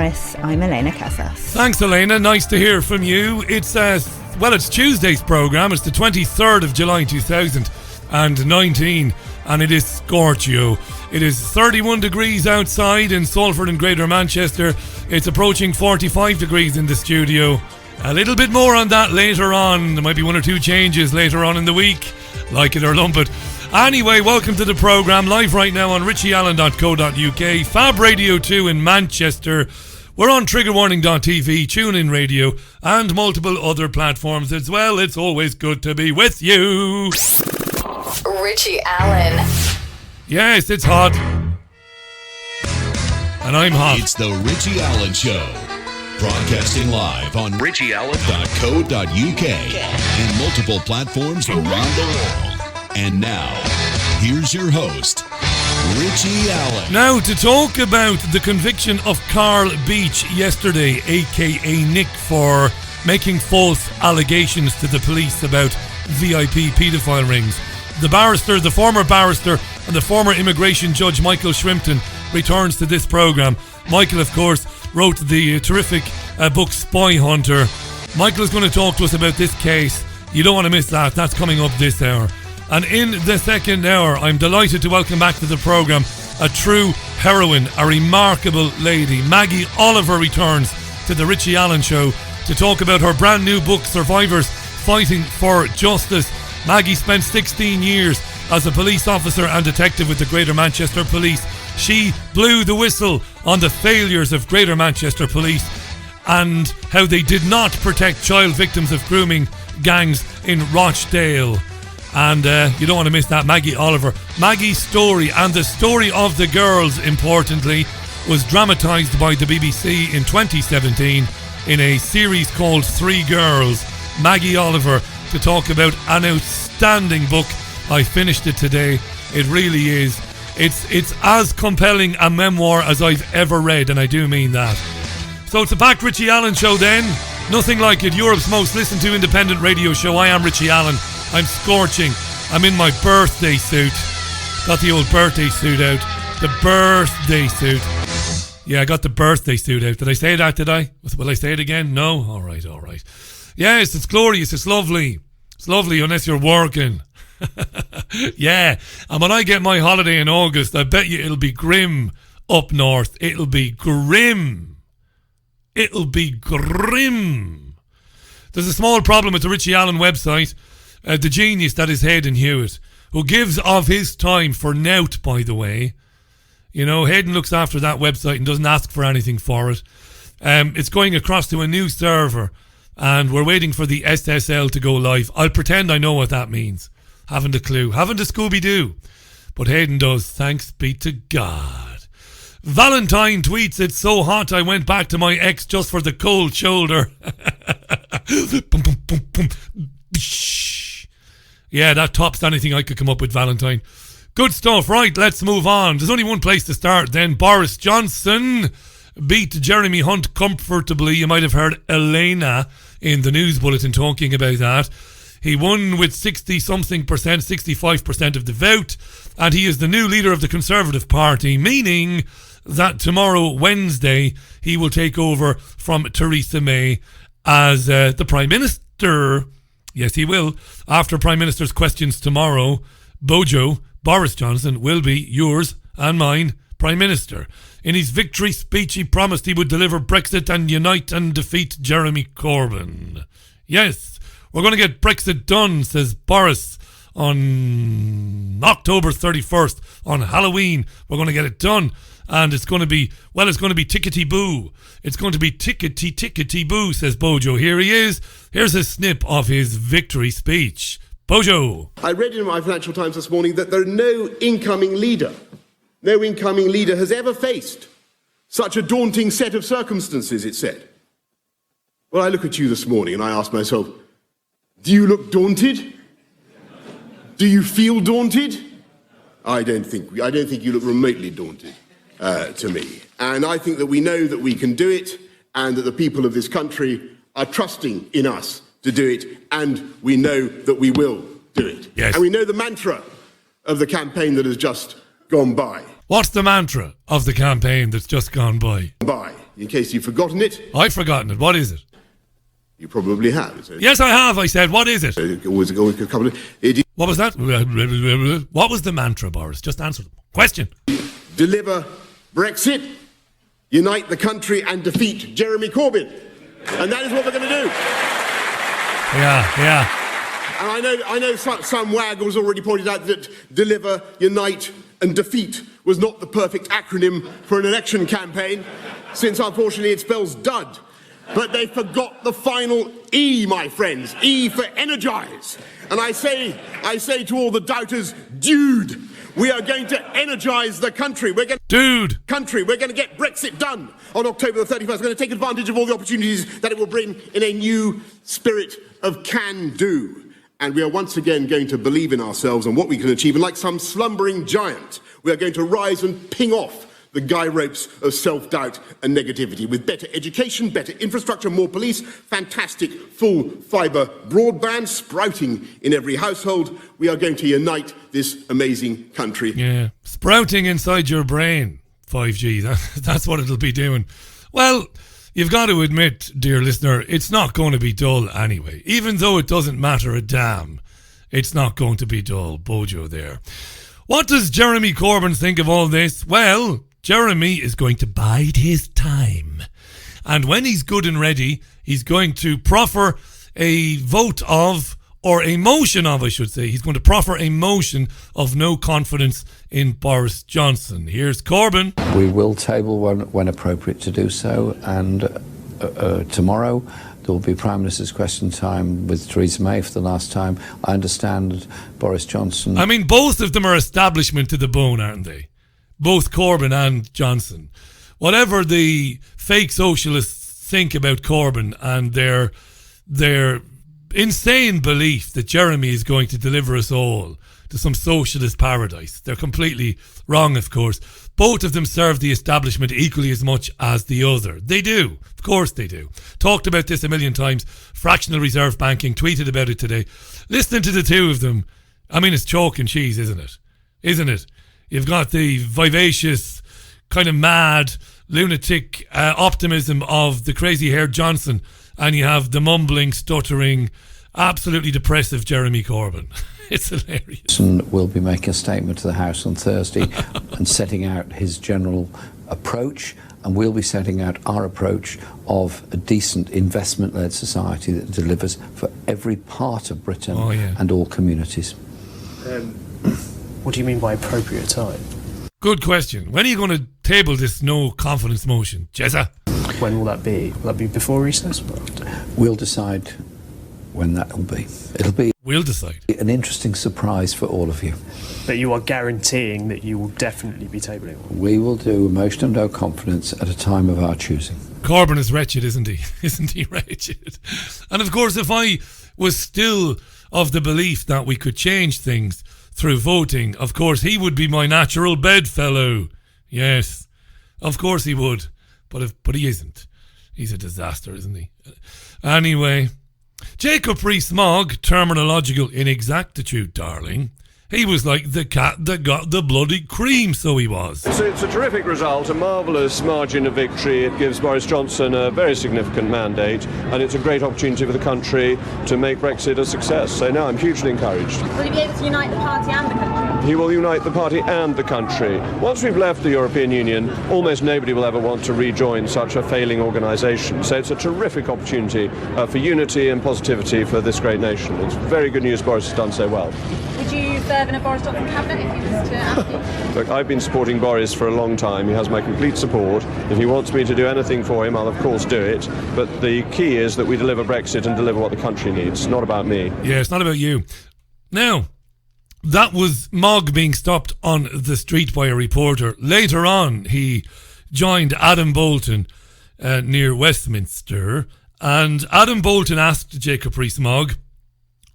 Boris. I'm Elena Casas. Thanks, Elena. Nice to hear from you. It's Tuesday's programme. It's the 23rd of July 2019, and it is Scorchio. It is 31 degrees outside in Salford and Greater Manchester. It's approaching 45 degrees in the studio. A little bit more on that later on. There might be one or two changes later on in the week. Like it or lump it. Anyway, welcome to the programme. Live right now on richieallen.co.uk, Fab Radio 2 in Manchester. We're on triggerwarning.tv, TuneIn Radio, and multiple other platforms as well. It's always good to be with you. Richie Allen. Yes, it's hot. And I'm hot. It's the Richie Allen Show. Broadcasting live on richieallen.co.uk and multiple platforms around the world. And now, here's your host, Richie Allen. Now, to talk about the conviction of Carl Beach yesterday, a.k.a. Nick, for making false allegations to the police about VIP paedophile rings. The former barrister, and the former immigration judge, Michael Shrimpton, returns to this programme. Michael, of course, wrote the terrific book Spy Hunter. Michael is going to talk to us about this case. You don't want to miss that. That's coming up this hour. And in the second hour, I'm delighted to welcome back to the programme a true heroine, a remarkable lady. Maggie Oliver returns to the Richie Allen Show to talk about her brand new book, Survivors Fighting for Justice. Maggie spent 16 years as a police officer and detective with the Greater Manchester Police. She blew the whistle on the failures of Greater Manchester Police and how they did not protect child victims of grooming gangs in Rochdale. And you don't want to miss that. Maggie Oliver. Maggie's story, and the story of the girls, importantly, was dramatised by the BBC in 2017 in a series called Three Girls. Maggie Oliver to talk about an outstanding book. I finished it today. It really is. It's as compelling a memoir as I've ever read, and I do mean that. So it's a packed Richie Allen Show then. Nothing like it. Europe's most listened to independent radio show. I am Richie Allen. I'm scorching. I'm in my birthday suit. Got the old birthday suit out. The birthday suit. Yeah, I got the birthday suit out. Did I say that, did I? Will I say it again? No? All right. Yes, it's glorious. It's lovely. It's lovely unless you're working. Yeah. And when I get my holiday in August, I bet you it'll be grim up north. It'll be grim. It'll be grim. There's a small problem with the Richie Allen website. The genius that is Hayden Hewitt, who gives of his time for nout, by the way. You know, Hayden looks after that website and doesn't ask for anything for it. It's going across to a new server, and we're waiting for the SSL to go live. I'll pretend I know what that means. Haven't a clue. Haven't a Scooby-Doo. But Hayden does. Thanks be to God. Valentine tweets, "It's so hot I went back to my ex just for the cold shoulder." Boom, boom, boom, boom. Yeah, that tops anything I could come up with, Valentine. Good stuff. Right, let's move on. There's only one place to start then. Boris Johnson beat Jeremy Hunt comfortably. You might have heard Elena in the news bulletin talking about that. He won with 65% of the vote, and he is the new leader of the Conservative Party, meaning that tomorrow, Wednesday, he will take over from Theresa May as the Prime Minister. Yes, he will. After Prime Minister's questions tomorrow, Boris Johnson will be yours and mine Prime Minister. In his victory speech, he promised he would deliver Brexit and unite and defeat Jeremy Corbyn. Yes, we're going to get Brexit done, says Boris, on October 31st, on Halloween. We're going to get it done. And it's going to be tickety-boo. It's going to be tickety-boo, says Bojo. Here he is. Here's a snip of his victory speech. Bojo. I read in my Financial Times this morning that no incoming leader has ever faced such a daunting set of circumstances, it said. Well, I look at you this morning and I ask myself, do you look daunted? Do you feel daunted? I don't think you look remotely daunted. To me. And I think that we know that we can do it, and that the people of this country are trusting in us to do it, and we know that we will do it. Yes. And we know the mantra of the campaign that has just gone by. What's the mantra of the campaign that's just gone by? in case you've forgotten it. I've forgotten it. What is it? You probably have. Yes, I have. I said, what is it? Always a couple of... What was that? What was the mantra, Boris? Just answer the question. Deliver Brexit, unite the country and defeat Jeremy Corbyn. And that is what we're going to do. Yeah. And I know some wag has already pointed out that deliver, unite and defeat was not the perfect acronym for an election campaign, since unfortunately it spells dud. But they forgot the final E, my friends. E for energize. And I say to all the doubters, dude, we are going to energize the country. We're going to get Brexit done on October the 31st. We're going to take advantage of all the opportunities that it will bring in a new spirit of can-do. And we are once again going to believe in ourselves and what we can achieve. And like some slumbering giant, we are going to rise and ping off the guy ropes of self-doubt and negativity with better education, better infrastructure, more police, fantastic full fibre broadband sprouting in every household. We are going to unite this amazing country. Yeah, sprouting inside your brain, 5G. That's what it'll be doing. Well, you've got to admit, dear listener, it's not going to be dull anyway. Even though it doesn't matter a damn, it's not going to be dull. Bojo there. What does Jeremy Corbyn think of all this? Well, Jeremy is going to bide his time. And when he's good and ready, he's going to proffer a vote of, or a motion of, I should say. He's going to proffer a motion of no confidence in Boris Johnson. Here's Corbyn. We will table one when appropriate to do so. And tomorrow there will be Prime Minister's question time with Theresa May for the last time. I understand Boris Johnson... I mean, both of them are establishment to the bone, aren't they? Both Corbyn and Johnson. Whatever the fake socialists think about Corbyn and their insane belief that Jeremy is going to deliver us all to some socialist paradise, they're completely wrong, of course. Both of them serve the establishment equally as much as the other. They do. Of course they do. Talked about this a million times. Fractional reserve banking, tweeted about it today. Listening to the two of them, I mean, it's chalk and cheese, isn't it? Isn't it? You've got the vivacious, kind of mad, lunatic optimism of the crazy-haired Johnson, and you have the mumbling, stuttering, absolutely depressive Jeremy Corbyn. It's hilarious. Will be making a statement to the House on Thursday and setting out his general approach, and we'll be setting out our approach of a decent investment-led society that delivers for every part of Britain and all communities. What do you mean by appropriate time? Good question. When are you going to table this no confidence motion, Jezza? When will that be? Will that be before recess? We'll decide when that will be. It'll be... We'll decide. An interesting surprise for all of you. But you are guaranteeing that you will definitely be tabling it? We will do a motion of no confidence at a time of our choosing. Corbyn is wretched, isn't he? Isn't he wretched? And of course, if I was still of the belief that we could change things through voting, of course he would be my natural bedfellow. Yes, of course he would. But he isn't. He's a disaster, isn't he? Anyway, Jacob Rees-Mogg, terminological inexactitude, darling. He was like the cat that got the bloody cream, so he was. So it's a terrific result, a marvellous margin of victory. It gives Boris Johnson a very significant mandate, and it's a great opportunity for the country to make Brexit a success. So now I'm hugely encouraged. Will he be able to unite the party and the country? He will unite the party and the country. Once we've left the European Union, almost nobody will ever want to rejoin such a failing organisation. So it's a terrific opportunity for unity and positivity for this great nation. It's very good news Boris has done so well. Would you serve in a Boris Johnson cabinet if he was to ask you? Look, I've been supporting Boris for a long time. He has my complete support. If he wants me to do anything for him, I'll of course do it. But the key is that we deliver Brexit and deliver what the country needs. It's not about me. Yeah, it's not about you. Now, that was Mogg being stopped on the street by a reporter. Later on, he joined Adam Bolton near Westminster, and Adam Bolton asked Jacob Rees-Mogg,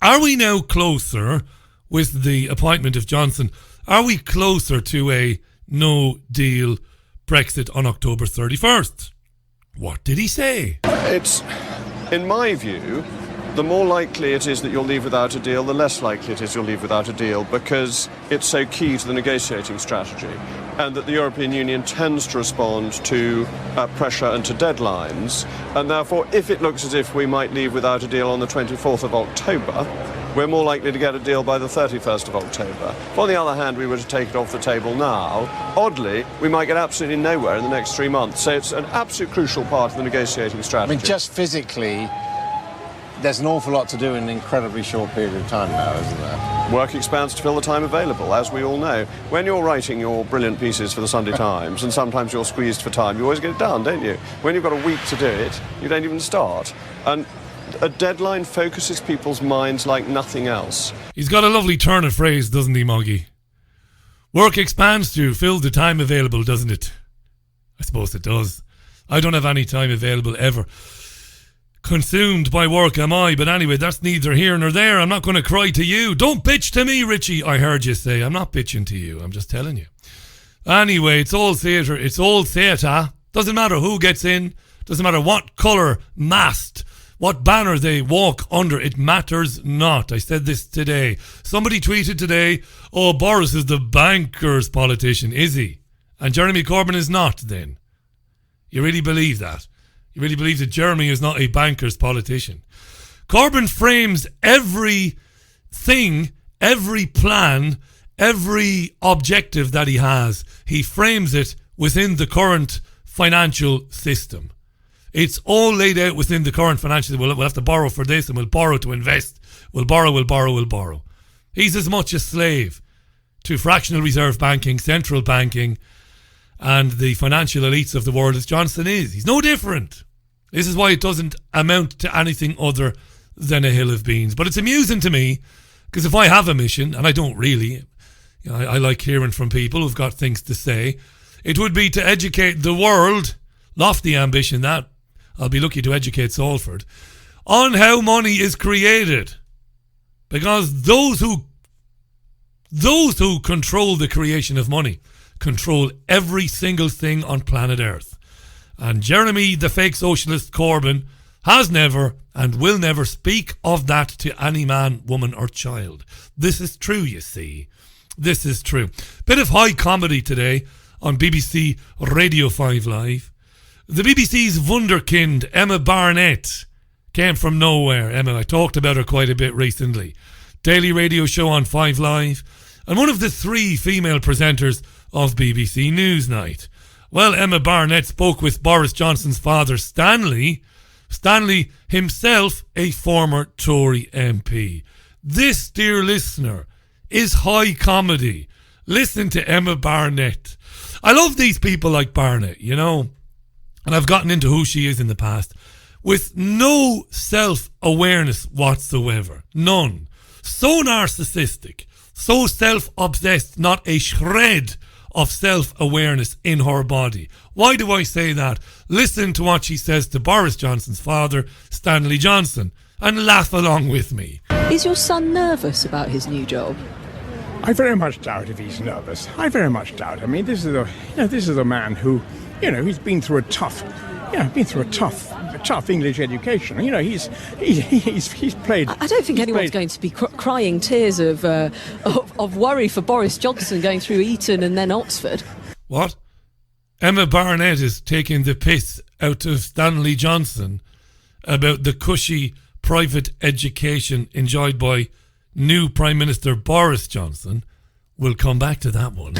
are we now closer with the appointment of Johnson? Are we closer to a no-deal Brexit on October 31st? What did he say? It's, in my view, the more likely it is that you'll leave without a deal, the less likely it is you'll leave without a deal, because it's so key to the negotiating strategy, and that the European Union tends to respond to pressure and to deadlines, and therefore if it looks as if we might leave without a deal on the 24th of October, we're more likely to get a deal by the 31st of October. If, on the other hand, we were to take it off the table now, oddly, we might get absolutely nowhere in the next 3 months. So it's an absolute crucial part of the negotiating strategy. I mean, just physically, there's an awful lot to do in an incredibly short period of time now, isn't there? Work expands to fill the time available, as we all know. When you're writing your brilliant pieces for the Sunday Times, and sometimes you're squeezed for time, you always get it done, don't you? When you've got a week to do it, you don't even start. And a deadline focuses people's minds like nothing else. He's got a lovely turn of phrase, doesn't he, Moggy? Work expands to fill the time available, doesn't it? I suppose it does. I don't have any time available ever. Consumed by work am I, but anyway, that's neither here nor there. I'm not going to cry to you. Don't bitch to me, Richie. I heard you say. I'm not bitching to you. I'm just telling you. Anyway, it's all theatre. It's all theatre. Doesn't matter who gets in. Doesn't matter what colour mast, what banner they walk under, it matters not. I said this today. Somebody tweeted today, oh, Boris is the bankers' politician, is he? And Jeremy Corbyn is not, then? You really believe that? You really believe that Jeremy is not a bankers' politician? Corbyn frames everything, every plan, every objective that he has. He frames it within the current financial system. It's all laid out within the current financial. We'll have to borrow for this, and we'll borrow to invest. We'll borrow. He's as much a slave to fractional reserve banking, central banking, and the financial elites of the world as Johnson is. He's no different. This is why it doesn't amount to anything other than a hill of beans. But it's amusing to me, because if I have a mission, and I don't really, you know, I like hearing from people who've got things to say, it would be to educate the world, lofty ambition that, I'll be lucky to educate Salford, on how money is created. Because those who control the creation of money control every single thing on planet Earth. And Jeremy, the fake socialist Corbyn, has never and will never speak of that to any man, woman or child. This is true, you see. This is true. Bit of high comedy today on BBC Radio 5 Live. The BBC's wunderkind, Emma Barnett, came from nowhere. Emma, I talked about her quite a bit recently. Daily radio show on 5 Live, and one of the 3 female presenters of BBC Newsnight. Well, Emma Barnett spoke with Boris Johnson's father, Stanley. Stanley himself, a former Tory MP. This, dear listener, is high comedy. Listen to Emma Barnett. I love these people like Barnett, you know. And I've gotten into who she is in the past, with no self-awareness whatsoever. None. So narcissistic, so self-obsessed, not a shred of self-awareness in her body. Why do I say that? Listen to what she says to Boris Johnson's father, Stanley Johnson, and laugh along with me. Is your son nervous about his new job? I very much doubt if he's nervous. I very much doubt. I mean, this is a man who, you know, he's been through a tough English education. You know, he's played. I don't think anyone's going to be crying tears of worry for Boris Johnson going through Eton and then Oxford. What? Emma Barnett is taking the piss out of Stanley Johnson about the cushy private education enjoyed by new Prime Minister Boris Johnson. We'll come back to that one.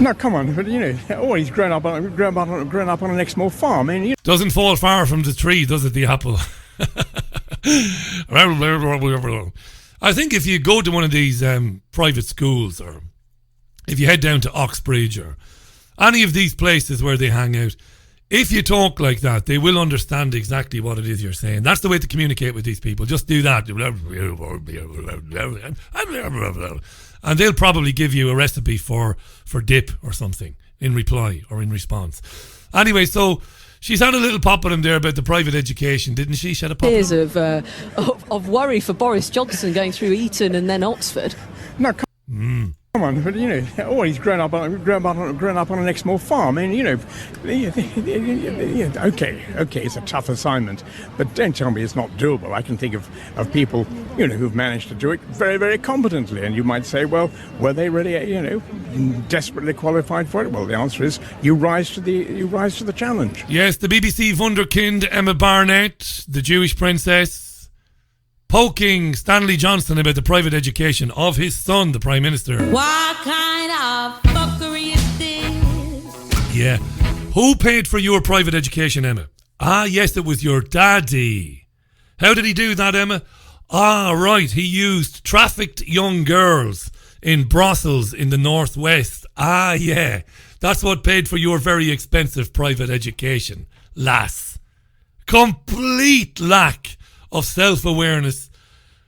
No, come on, but you know, he's grown up on an Exmoor farm. I mean, doesn't fall far from the tree, does it? The apple. I think if you go to one of these private schools, or if you head down to Oxbridge or any of these places where they hang out, if you talk like that, they will understand exactly what it is you're saying. That's the way to communicate with these people. Just do that. And they'll probably give you a recipe for dip or something in reply or in response. Anyway, so she's had a little pop at him there about the private education, didn't she? She had a pop Tears of worry for Boris Johnson going through Eton and then Oxford. No, Come on, but he's grown up on an Exmoor farm. I mean, okay, it's a tough assignment, but don't tell me it's not doable. I can think of people, who've managed to do it very, very competently, and you might say, well, were they really, desperately qualified for it? Well, the answer is you rise to the challenge. Yes, the BBC wunderkind Emma Barnett, the Jewish princess, poking Stanley Johnson about the private education of his son, the Prime Minister. What kind of fuckery is this? Yeah. Who paid for your private education, Emma? Ah, yes, it was your daddy. How did he do that, Emma? Ah, right, he used trafficked young girls in Brussels in the northwest. Ah, yeah, that's what paid for your very expensive private education, lass. Complete lack of self-awareness,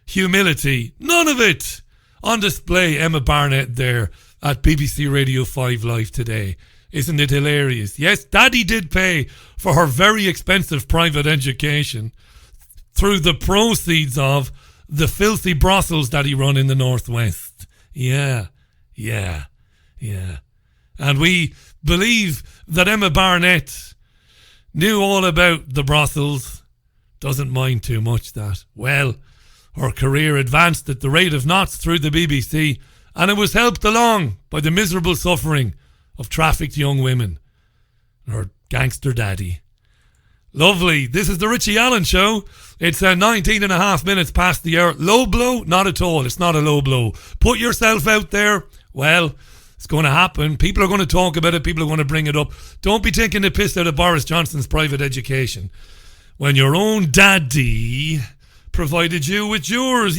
humility, none of it on display. Emma Barnett there at BBC Radio 5 Live today. Isn't it hilarious? Yes, Daddy did pay for her very expensive private education through the proceeds of the filthy brothels that he run in the northwest. Yeah. And we believe that Emma Barnett knew all about the brothels. Doesn't mind too much that. Well, her career advanced at the rate of knots through the BBC, and it was helped along by the miserable suffering of trafficked young women. Her gangster daddy. Lovely. This is the Richie Allen Show. It's 19 and a half minutes past the hour. Low blow? Not at all. It's not a low blow. Put yourself out there. Well, it's going to happen. People are going to talk about it. People are going to bring it up. Don't be taking the piss out of Boris Johnson's private education when your own daddy provided you with yours,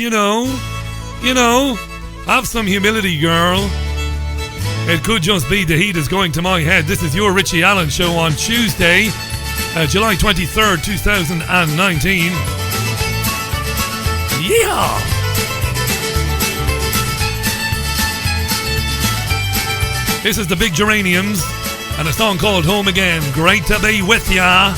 have some humility, girl. It could just be the heat is going to my head. This is your Richie Allen Show on Tuesday, July 23rd, 2019. Yeah! This is the Big Geraniums and a song called Home Again. Great to be with ya.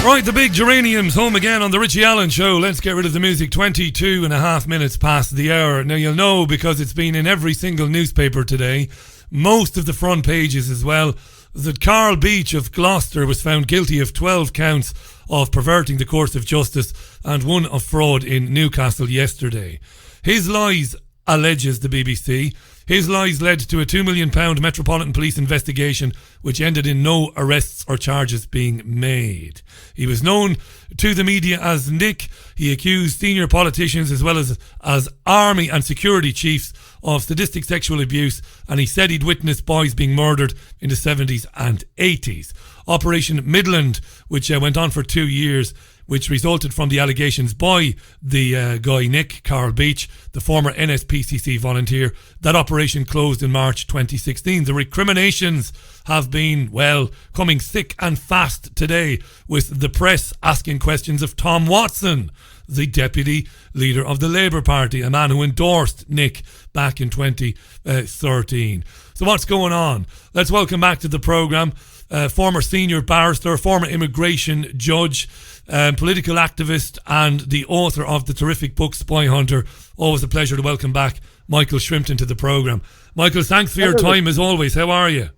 Right, the Big Geraniums, Home Again on the Richie Allen Show. Let's get rid of the music. 22 and a half minutes past the hour. Now, you'll know, because it's been in every single newspaper today, most of the front pages as well, that Carl Beach of Gloucester was found guilty of 12 counts of perverting the course of justice and one of fraud in Newcastle yesterday. His lies, alleges the BBC, his lies led to a £2 million Metropolitan Police investigation which ended in no arrests or charges being made. He was known to the media as Nick. He accused senior politicians as well as army and security chiefs of sadistic sexual abuse, and he said he'd witnessed boys being murdered in the 70s and 80s. Operation Midland, which went on for 2 years, which resulted from the allegations by the guy Nick, Carl Beach, the former NSPCC volunteer. That operation closed in March 2016. The recriminations have been, well, coming thick and fast today, with the press asking questions of Tom Watson, the deputy leader of the Labour Party, a man who endorsed Nick back in 2013. So what's going on? Let's welcome back to the programme former senior barrister, former immigration judge, political activist, and the author of the terrific book Spy Hunter. Always a pleasure to welcome back Michael Shrimpton to the programme. Michael, thanks for your time as always. How are you?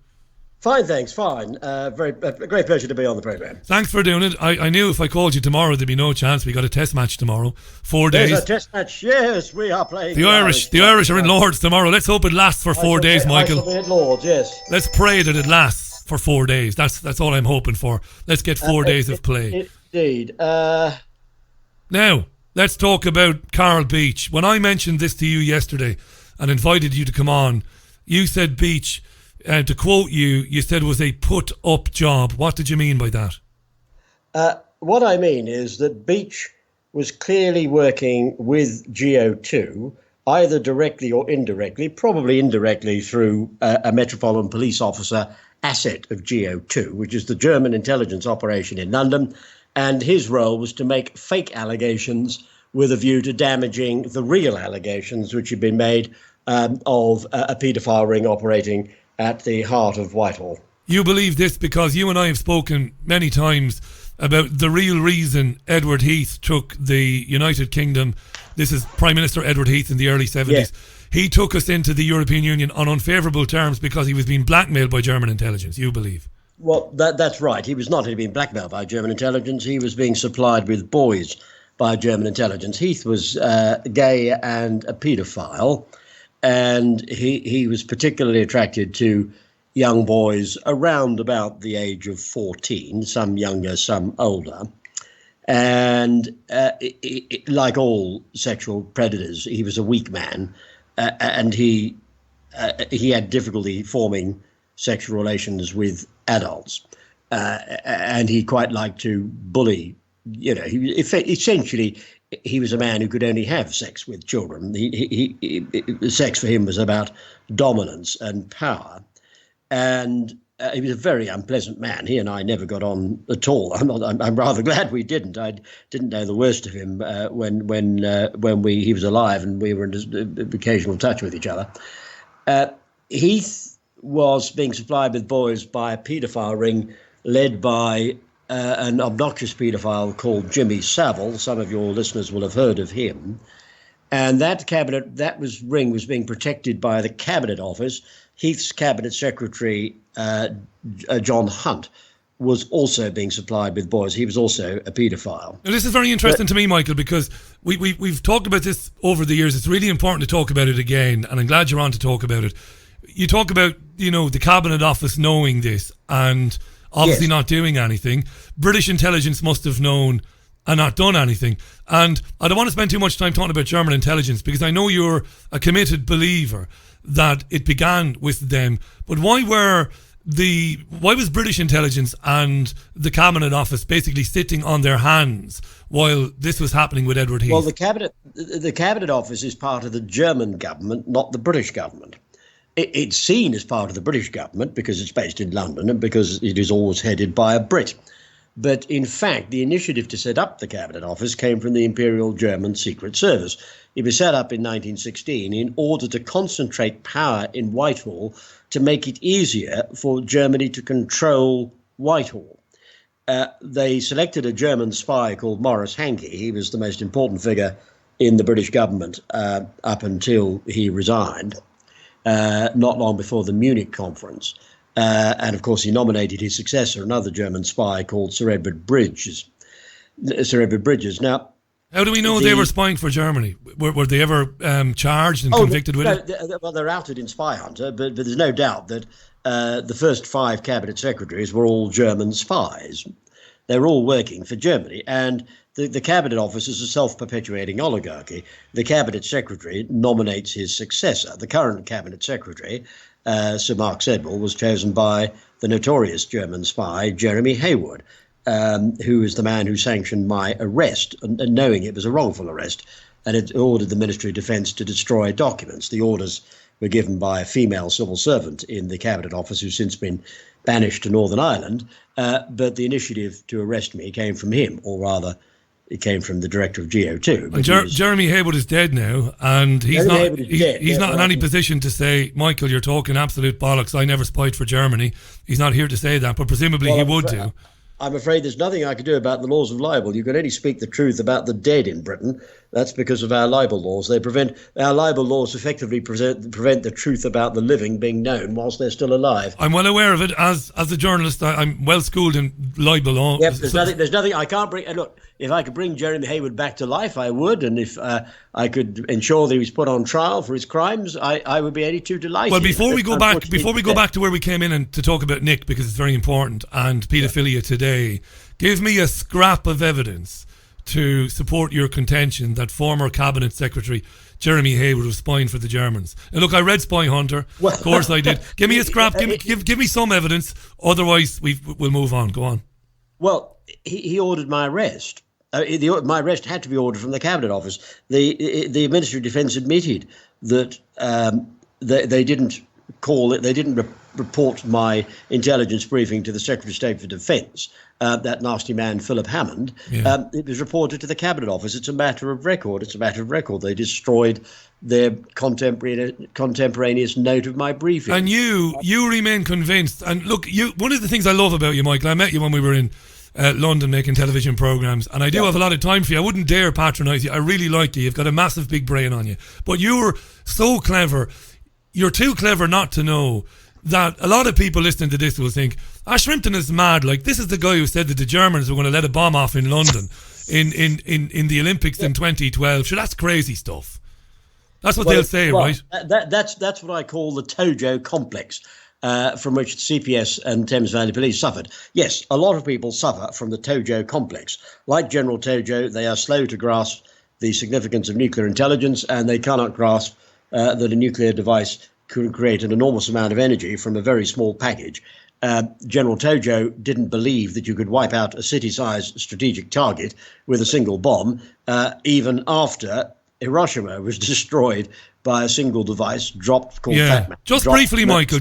Fine, thanks, fine. A great pleasure to be on the programme. Thanks for doing it. I knew if I called you tomorrow there'd be no chance. We got a test match tomorrow. 4 days. There's a test match, yes, we are playing. The Irish are in Lords tomorrow. Let's hope it lasts for 4 days, Michael. I shall be at Lords, yes. Let's pray that it lasts for 4 days. That's all I'm hoping for. Let's get 4 days of play. Indeed. Now, let's talk about Carl Beach. When I mentioned this to you yesterday and invited you to come on, you said Beach, to quote you, you said it was a put-up job. What did you mean by that? What I mean is that Beach was clearly working with GO2, either directly or indirectly, probably indirectly through a Metropolitan Police officer asset of GO2, which is the German intelligence operation in London. And his role was to make fake allegations with a view to damaging the real allegations which had been made of a paedophile ring operating at the heart of Whitehall. You believe this because you and I have spoken many times about the real reason Edward Heath took the United Kingdom. This is Prime Minister Edward Heath in the early 70s. Yeah. He took us into the European Union on unfavourable terms because he was being blackmailed by German intelligence, you believe? Well, that's right. He was not only being blackmailed by German intelligence, he was being supplied with boys by German intelligence. Heath was gay and a paedophile, and he was particularly attracted to young boys around about the age of 14, some younger, some older. And like all sexual predators, he was a weak man, and he had difficulty forming sexual relations with adults, and he quite liked to bully. Essentially, he was a man who could only have sex with children. Sex for him was about dominance and power, and he was a very unpleasant man. He and I never got on at all. I'm rather glad we didn't. I didn't know the worst of him when he was alive and we were in occasional touch with each other. Heath was being supplied with boys by a paedophile ring led by an obnoxious paedophile called Jimmy Savile. Some of your listeners will have heard of him. And that ring was being protected by the Cabinet Office. Heath's Cabinet Secretary, John Hunt, was also being supplied with boys. He was also a paedophile. Now, this is very interesting to me, Michael, because we've talked about this over the years. It's really important to talk about it again, and I'm glad you're on to talk about it. You talk about, the Cabinet Office knowing this and obviously not doing anything. British intelligence must have known and not done anything. And I don't want to spend too much time talking about German intelligence because I know you're a committed believer that it began with them. But why was British intelligence and the Cabinet Office basically sitting on their hands while this was happening with Edward Heath? Well, the Cabinet Office is part of the German government, not the British government. It's seen as part of the British government because it's based in London and because it is always headed by a Brit. But in fact, the initiative to set up the Cabinet Office came from the Imperial German Secret Service. It was set up in 1916 in order to concentrate power in Whitehall to make it easier for Germany to control Whitehall. They selected a German spy called Maurice Hankey. He was the most important figure in the British government up until he resigned, not long before the Munich conference. And of course, he nominated his successor, another German spy called Sir Edward Bridges. Now, how do we know they were spying for Germany? Were they ever charged and convicted with it? Well, they're outed in Spy Hunter, but there's no doubt that the first 5 cabinet secretaries were all German spies. They were all working for Germany, and the Cabinet Office is a self-perpetuating oligarchy. The Cabinet Secretary nominates his successor. The current Cabinet Secretary, Sir Mark Sedwill, was chosen by the notorious German spy Jeremy Hayward, who is the man who sanctioned my arrest, and knowing it was a wrongful arrest, and it ordered the Ministry of Defence to destroy documents. The orders were given by a female civil servant in the Cabinet Office who's since been banished to Northern Ireland, but the initiative to arrest me came from him, or rather, it came from the director of GO2. And Jeremy Hayward is dead now, and he's not in any position to say, Michael, you're talking absolute bollocks. I never spied for Germany. He's not here to say that, but presumably he would do. I'm afraid there's nothing I can do about the laws of libel. You can only speak the truth about the dead in Britain. That's because of our libel laws. Our libel laws effectively prevent the truth about the living being known whilst they're still alive. I'm well aware of it. As a journalist, I'm well schooled in libel law. Yep, there's nothing I can't bring. Look, if I could bring Jeremy Hayward back to life, I would. And if I could ensure that he was put on trial for his crimes, I would be only too delighted. Well, before we go back to where we came in and to talk about Nick, because it's very important, and paedophilia today, give me a scrap of evidence to support your contention that former Cabinet Secretary Jeremy Hayward was spying for the Germans. And look, I read Spy Hunter. Of course I did. Give me a scrap. Give me some evidence. Otherwise, we'll move on. Go on. Well, he ordered my arrest. My arrest had to be ordered from the Cabinet Office. The Ministry of Defence admitted that they didn't call it. They didn't report my intelligence briefing to the Secretary of State for Defence. That nasty man, Philip Hammond. Yeah. It was reported to the Cabinet Office. It's a matter of record. They destroyed their contemporaneous note of my briefing. And you remain convinced. And look, one of the things I love about you, Michael, I met you when we were in London making television programmes, and I do have a lot of time for you. I wouldn't dare patronise you. I really like you. You've got a massive big brain on you. But you're so clever. You're too clever not to know that a lot of people listening to this will think, Shrimpton is mad. Like, this is the guy who said that the Germans were going to let a bomb off in London in the Olympics in 2012. Sure, that's crazy stuff. That's what they'll say, right? That's what I call the Tojo complex, from which the CPS and Thames Valley Police suffered. Yes, a lot of people suffer from the Tojo complex. Like General Tojo, they are slow to grasp the significance of nuclear intelligence, and they cannot grasp that a nuclear device could create an enormous amount of energy from a very small package. General Tojo didn't believe that you could wipe out a city-sized strategic target with a single bomb, even after Hiroshima was destroyed by a single device dropped called Fat Man. Just briefly, Michael,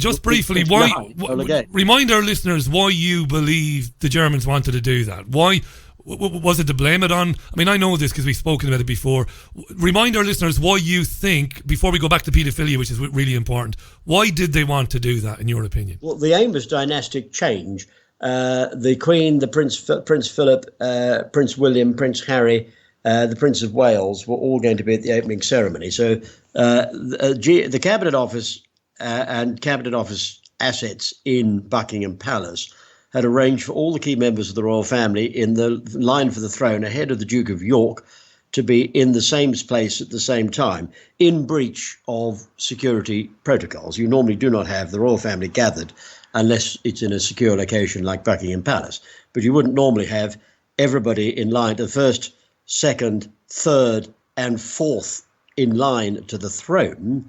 remind our listeners why you believe the Germans wanted to do that. Why? Was it to blame it on? I mean, I know this because we've spoken about it before. Remind our listeners why you think, before we go back to pedophilia, which is really important, why did they want to do that, in your opinion? Well, the aim was dynastic change. The Queen, the Prince Philip, Prince William, Prince Harry, the Prince of Wales were all going to be at the opening ceremony. So the Cabinet Office and Cabinet Office assets in Buckingham Palace had arranged for all the key members of the royal family in the line for the throne ahead of the Duke of York to be in the same place at the same time, in breach of security protocols. You normally do not have the royal family gathered unless it's in a secure location like Buckingham Palace. But you wouldn't normally have everybody in line, the first, second, third and fourth in line to the throne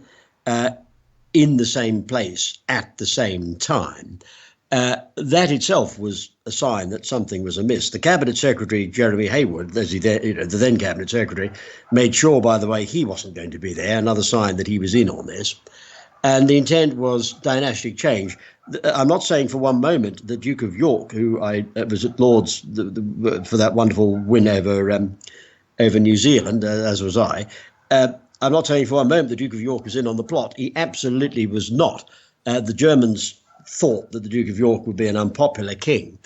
in the same place at the same time. That itself was a sign that something was amiss. The Cabinet Secretary, Jeremy Hayward, the then Cabinet Secretary, made sure, by the way, he wasn't going to be there, another sign that he was in on this. And the intent was dynastic change. I'm not saying for one moment the Duke of York, who I was at Lord's for that wonderful win over New Zealand, as was I. I'm not saying for one moment the Duke of York was in on the plot. He absolutely was not. The Germans thought that the Duke of York would be an unpopular king,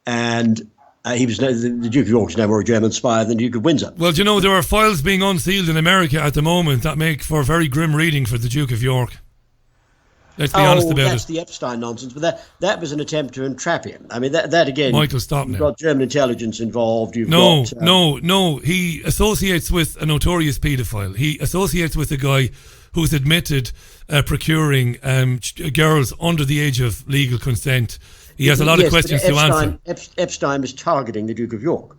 and the Duke of York is no more a German spy than the Duke of Windsor. Well, you know, there are files being unsealed in America at the moment that make for very grim reading for the Duke of York. Let's be honest about it. That's the Epstein nonsense, but that was an attempt to entrap him. I mean, that again. Michael, stop you've now. Got German intelligence involved. No. He associates with a notorious paedophile. He associates with a guy who's admitted procuring girls under the age of legal consent. He has a lot of questions to answer. Epstein was targeting the Duke of York.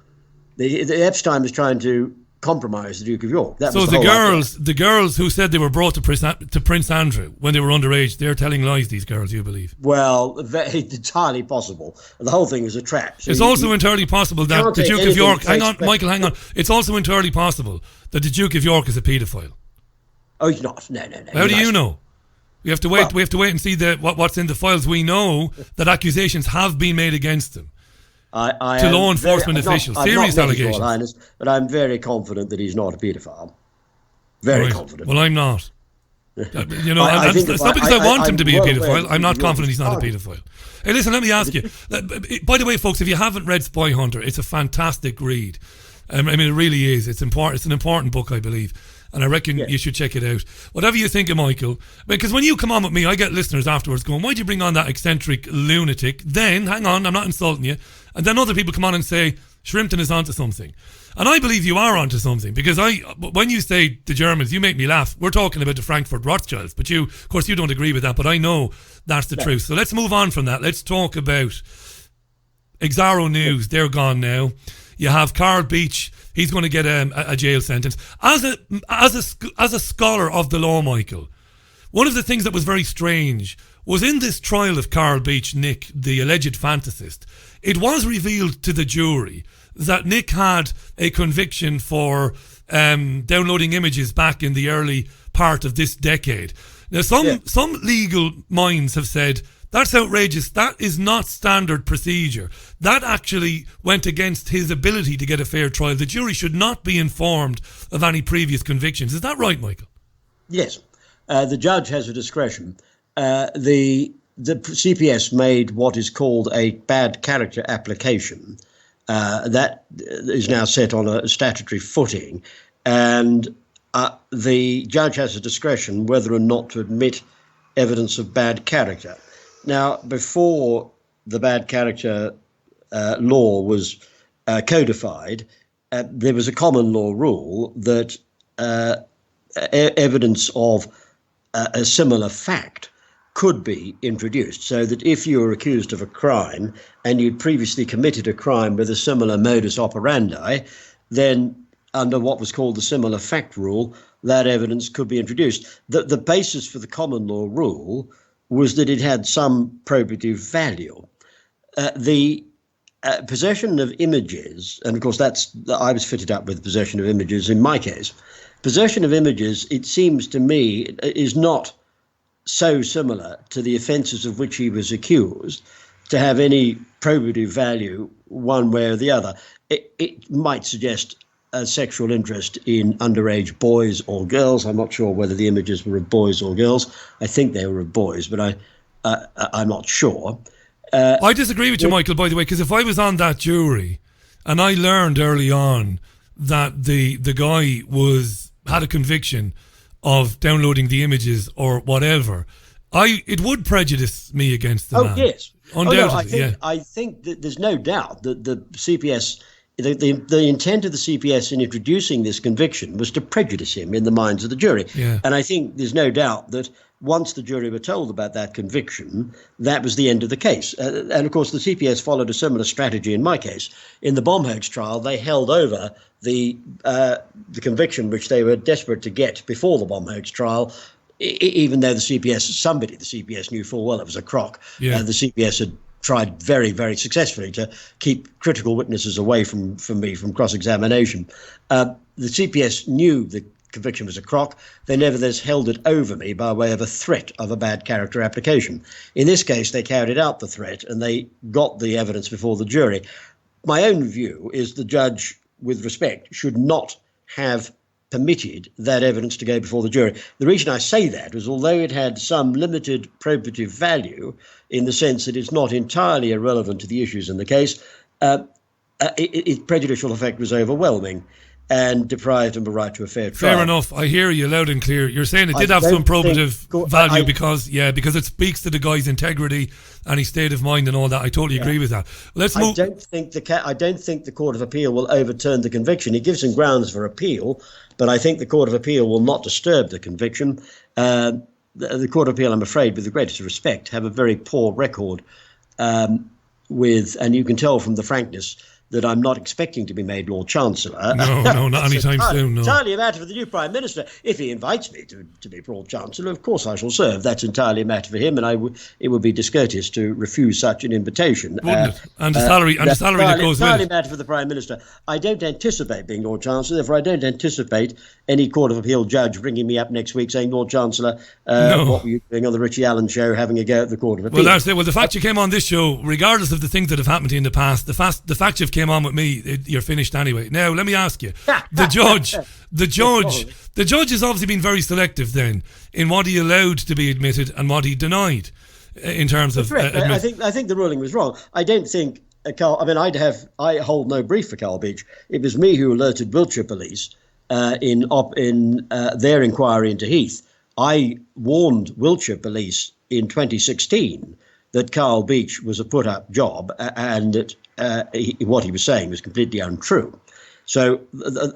The Epstein was trying to compromise the Duke of York. So the girls who said they were brought to Prince Andrew when they were underage, they're telling lies, these girls, you believe? Well, it's entirely possible. The whole thing was a trap. So it's also entirely possible that the Duke of York... Hang on, Michael, hang on. It's also entirely possible that the Duke of York is a paedophile. Oh, he's not. No. How do you know? We have to wait. Well, we have to wait and see what's in the files. We know that accusations have been made against him to law enforcement officials. Serious allegations. Your Highness, but I'm very confident that he's not a paedophile. Very confident. Well, I'm not. You know, it's not because I want him to be a paedophile. I'm not confident he's not a paedophile. Hey, listen, let me ask you. By the way, folks, if you haven't read Spy Hunter, it's a fantastic read. I mean, it really is. It's important. It's an important book, I believe. And I reckon you should check it out. Whatever you think of Michael. Because when you come on with me, I get listeners afterwards going, why'd you bring on that eccentric lunatic? Then, hang on, I'm not insulting you. And then other people come on and say, Shrimpton is onto something. And I believe you are onto something. Because when you say the Germans, you make me laugh. We're talking about the Frankfurt Rothschilds. But you, of course, you don't agree with that. But I know that's the truth. So let's move on from that. Let's talk about Exaro News. They're gone now. You have Carl Beach. He's going to get a jail sentence. As a scholar of the law, Michael, one of the things that was very strange was in this trial of Carl Beach, Nick, the alleged fantasist, it was revealed to the jury that Nick had a conviction for downloading images back in the early part of this decade. Now, some legal minds have said, that's outrageous. That is not standard procedure. That actually went against his ability to get a fair trial. The jury should not be informed of any previous convictions. Is that right, Michael? Yes. The judge has a discretion. The CPS made what is called a bad character application That is now set on a statutory footing, and the judge has a discretion whether or not to admit evidence of bad character. Now, before the bad character law was codified, there was a common law rule that evidence of a similar fact could be introduced, so that if you were accused of a crime and you'd previously committed a crime with a similar modus operandi, then under what was called the similar fact rule, that evidence could be introduced. The basis for the common law rule was that it had some probative value. The possession of images, and of course I was fitted up with possession of images in my case. Possession of images, it seems to me, is not so similar to the offences of which he was accused to have any probative value one way or the other. It might suggest a sexual interest in underage boys or girls. I'm not sure whether the images were of boys or girls. I think they were of boys, but I'm not sure. I disagree with you, Michael, by the way, because if I was on that jury and I learned early on that the guy had a conviction of downloading the images or whatever, it would prejudice me against the man. Oh, yes. Undoubtedly, I think that there's no doubt that the CPS, the intent of the CPS in introducing this conviction was to prejudice him in the minds of the jury. Yeah. And I think there's no doubt that once the jury were told about that conviction, that was the end of the case. And of course, the CPS followed a similar strategy in my case. In the bomb hoax trial, they held over the conviction which they were desperate to get before the bomb hoax trial, even though the CPS knew full well it was a crock. Yeah. The CPS had tried very, very successfully to keep critical witnesses away from me from cross-examination. The CPS knew the conviction was a crock. They nevertheless held it over me by way of a threat of a bad character application. In this case, they carried out the threat and they got the evidence before the jury. My own view is the judge, with respect, should not have permitted that evidence to go before the jury. The reason I say that is although it had some limited probative value in the sense that it's not entirely irrelevant to the issues in the case, its prejudicial effect was overwhelming and deprived him of a right to a fair trial. Fair enough. I hear you loud and clear. You're saying it did have some probative value because it speaks to the guy's integrity and his state of mind and all that. I totally agree with that. Let's move. I don't think the Court of Appeal will overturn the conviction. It gives him grounds for appeal, but I think the Court of Appeal will not disturb the conviction. The Court of Appeal, I'm afraid, with the greatest respect, have a very poor record and you can tell from the frankness that I'm not expecting to be made Lord Chancellor. No, not anytime soon. No. Entirely a matter for the new Prime Minister. If he invites me to be Lord Chancellor, of course I shall serve. That's entirely a matter for him, and it would be discourteous to refuse such an invitation. Wouldn't it? And the salary that goes with it. Entirely a matter for the Prime Minister. I don't anticipate being Lord Chancellor, therefore I don't anticipate any Court of Appeal judge ringing me up next week saying, Lord Chancellor, what were you doing on the Richie Allen show, having a go at the Court of Appeal? Well, that's it. Well, the fact you came on this show, regardless of the things that have happened to you in the past, the fact you've came on with me, you're finished anyway. Now, let me ask you, the judge has obviously been very selective then in what he allowed to be admitted and what he denied in terms of. I think the ruling was wrong. I don't think I hold no brief for Carl Beach. It was me who alerted Wiltshire Police in their inquiry into Heath. I warned Wiltshire Police in 2016 that Carl Beach was a put-up job and that what he was saying was completely untrue. So,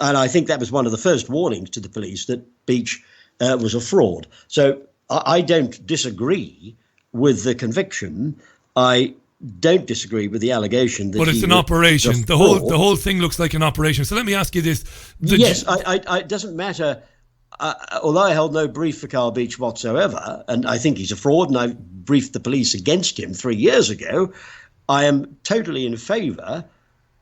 and I think that was one of the first warnings to the police that Beach was a fraud. So I don't disagree with the conviction. I don't disagree with the allegation that. But it's an operation. The whole thing looks like an operation. So let me ask you this. It doesn't matter. Although I held no brief for Carl Beach whatsoever, and I think he's a fraud, and I briefed the police against him 3 years ago, I am totally in favour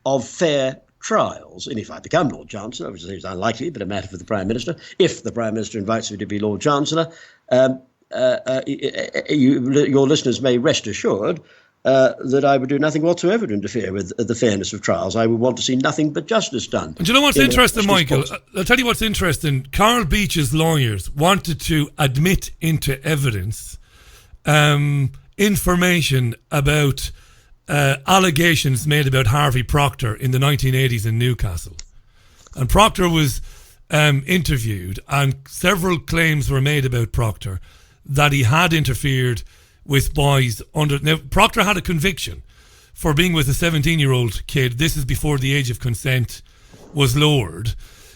of fair trials. And if I become Lord Chancellor, which is unlikely, but a matter for the Prime Minister, if the Prime Minister invites me to be Lord Chancellor, your listeners may rest assured that I would do nothing whatsoever to interfere with the fairness of trials. I would want to see nothing but justice done. And do you know what's interesting, Michael? I'll tell you what's interesting. Carl Beach's lawyers wanted to admit into evidence information about allegations made about Harvey Proctor in the 1980s in Newcastle. And Proctor was interviewed, and several claims were made about Proctor that he had interfered with boys under... Now, Proctor had a conviction for being with a 17-year-old kid. This is before the age of consent was lowered.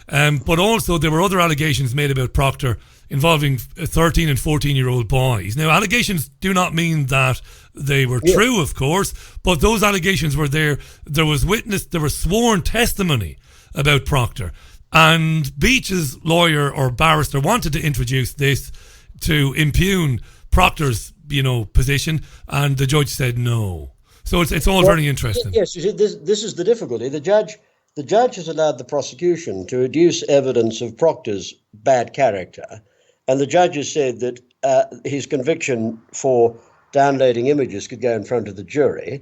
But also there were other allegations made about Proctor involving 13 and 14-year-old boys. Now, allegations do not mean that they were true, of course, but those allegations were there. There was sworn testimony about Proctor. And Beach's lawyer or barrister wanted to introduce this to impugn Proctor's, position, and the judge said no. So it's all very interesting. Yes, you see, this is the difficulty. The judge has allowed the prosecution to adduce evidence of Proctor's bad character, and the judge has said that his conviction for downloading images could go in front of the jury.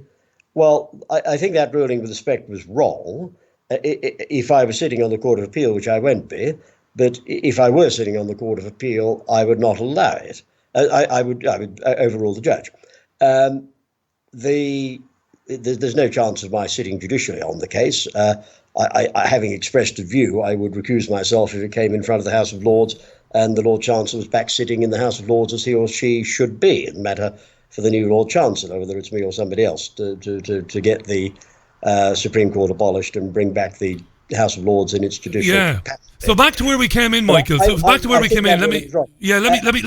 Well, I think that ruling, with respect, was wrong. If I was sitting on the Court of Appeal, which I won't be, but if I were sitting on the Court of Appeal, I would not allow it. I would overrule the judge. There's no chance of my sitting judicially on the case. Having expressed a view, I would recuse myself if it came in front of the House of Lords and the Lord Chancellor was back sitting in the House of Lords as he or she should be. It doesn't matter for the new Lord Chancellor, whether it's me or somebody else, to get the Supreme Court abolished and bring back the House of Lords in its judicial capacity. So back to where we came in, Michael. Let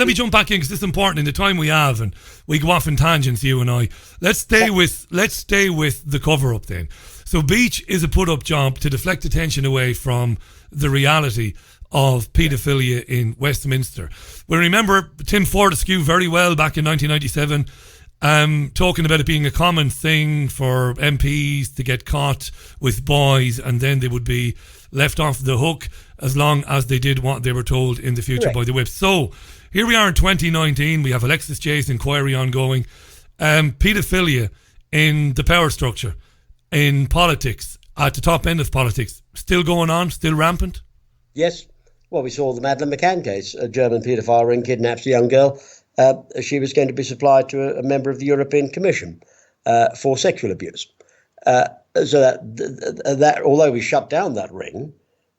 me jump back in, because this is important in the time we have, and we go off in tangents, you and I. Let's stay with the cover up then. So Beach is a put up job to deflect attention away from the reality of paedophilia in Westminster. We remember Tim Fortescue very well back in 1997. Talking about it being a common thing for MPs to get caught with boys, and then they would be left off the hook as long as they did what they were told in the future by the whips. So here we are in 2019. We have Alexis Jay's inquiry ongoing. Paedophilia in the power structure, in politics, at the top end of politics, still going on, still rampant? Yes. Well, we saw the Madeleine McCann case. A German paedophile ring kidnaps a young girl. She was going to be supplied to a member of the European Commission for sexual abuse. So that although we shut down that ring,